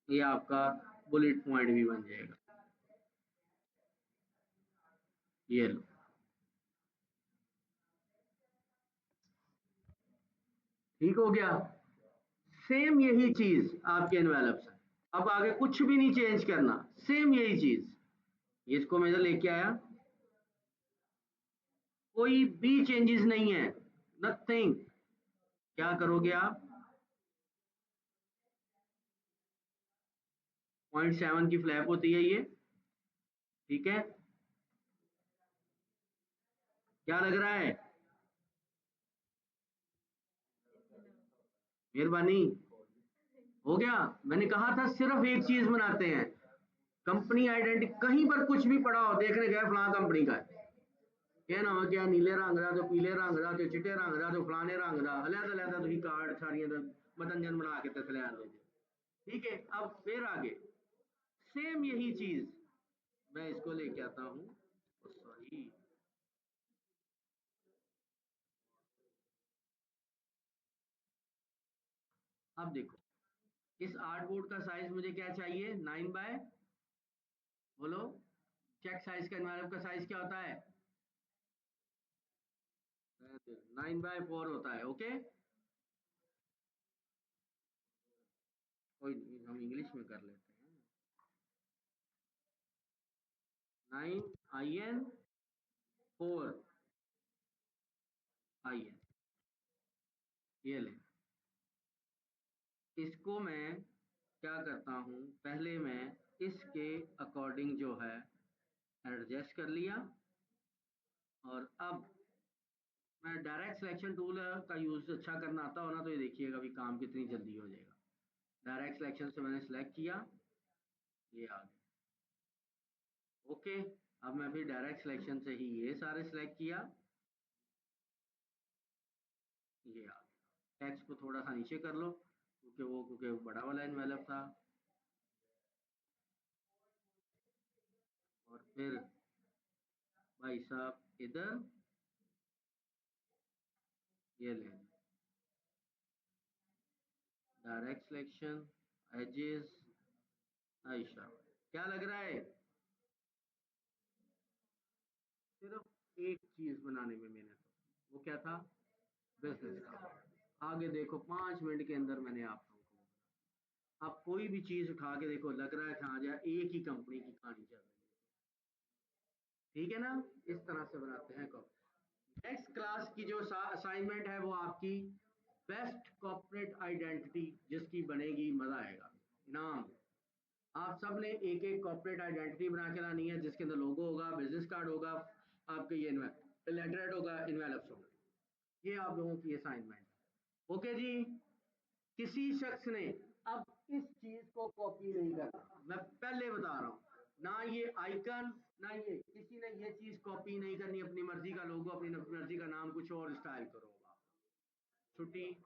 Speaker 1: ये आपका बुलेट पॉइंट भी बन जाएगा। ये लो, ठीक हो गया। सेम यही चीज आपके एनवेलप है। अब आगे कुछ भी नहीं चेंज करना, सेम यही चीज, इसको मैं लेके आया, कोई भी चेंजेस नहीं है, नथिंग। क्या करोगे आप, 0.7 की फ्लैप होती है ये, ठीक है, क्या लग रहा है, मेहरबानी, हो गया। मैंने कहा था सिर्फ एक चीज बनाते हैं, कंपनी आइडेंटिटी, कहीं पर कुछ भी पड़ा हो, देखने गए फलां कंपनी का है, क्या नाम है, क्या नीले रंग का, तो पीले रंग का, तो चिट्टे रंग का, तो फलाने रंग का, अलग अलग तुम कार्ड सारियां मतंजन बना के तक ले आते थे। ठीक है, अब फिर आगे सेम यही चीज मैं इसको लेके आता हूँ, सॉरी, अब देखो इस आर्ट बोर्ड का साइज मुझे क्या चाहिए, 9 बाय, बोलो, चेक साइज का एनवेलप का साइज क्या होता है, 9/4 होता है, ओके। कोई नहीं, हम इंग्लिश में कर लेते हैं, 9IN 4IN, ये ले, इसको मैं क्या करता हूँ, पहले मैं इसके अकॉर्डिंग जो है एडजस्ट कर लिया, और अब मैं डायरेक्ट सिलेक्शन टूल का यूज अच्छा करना आता हो ना, तो ये देखिएगा अभी काम कितनी जल्दी हो जाएगा। डायरेक्ट सिलेक्शन से मैंने सिलेक्ट किया, ये आ गया, ओके। अब मैं फिर डायरेक्ट सिलेक्शन से ही ये सारे सिलेक्ट किया, ये आ गया। टेक्स्ट को थोड़ा सा नीचे कर लो, क्योंकि वो बड़ा वाला इन्वेलप था, और फिर भाई साहब इधर ये ले, डायरेक्ट सिलेक्शन, एजेस, आयशा, क्या लग रहा है, सिर्फ एक चीज बनाने में मेहनत, वो क्या था, बिजनेस का। आगे देखो 5 मिनट के अंदर मैंने आप लोगों को, आप कोई भी चीज उठा के देखो, लग रहा है कहाँ जाए, एक ही कंपनी की कहानी चल रही है, ठीक है ना, इस तरह से बनाते हैं। नेक्स्ट क्लास की जो असाइनमेंट है वो आपकी बेस्ट कॉर्पोरेट आइडेंटिटी, जिसकी बनेगी मजा आएगा, इनाम, आप सब ने एक एक कॉर्पोरेट आइडेंटिटी बना के लानी है, जिसके अंदर लोगो होगा, बिजनेस कार्ड होगा, आपके ये लेटरेट होगा, इन्वेलप्स होगा, ये आप लोगों की असाइनमेंट है, ओके जी। किसी शख्स ने अब इस चीज को कॉपी नहीं करना, मैं पहले बता रहा हूं, ना ये आइकन, ना ये, किसी ने ये चीज कॉपी नहीं करनी, अपनी मर्जी का लोगो, अपनी मर्जी का नाम, कुछ और स्टाइल करो, छुट्टी।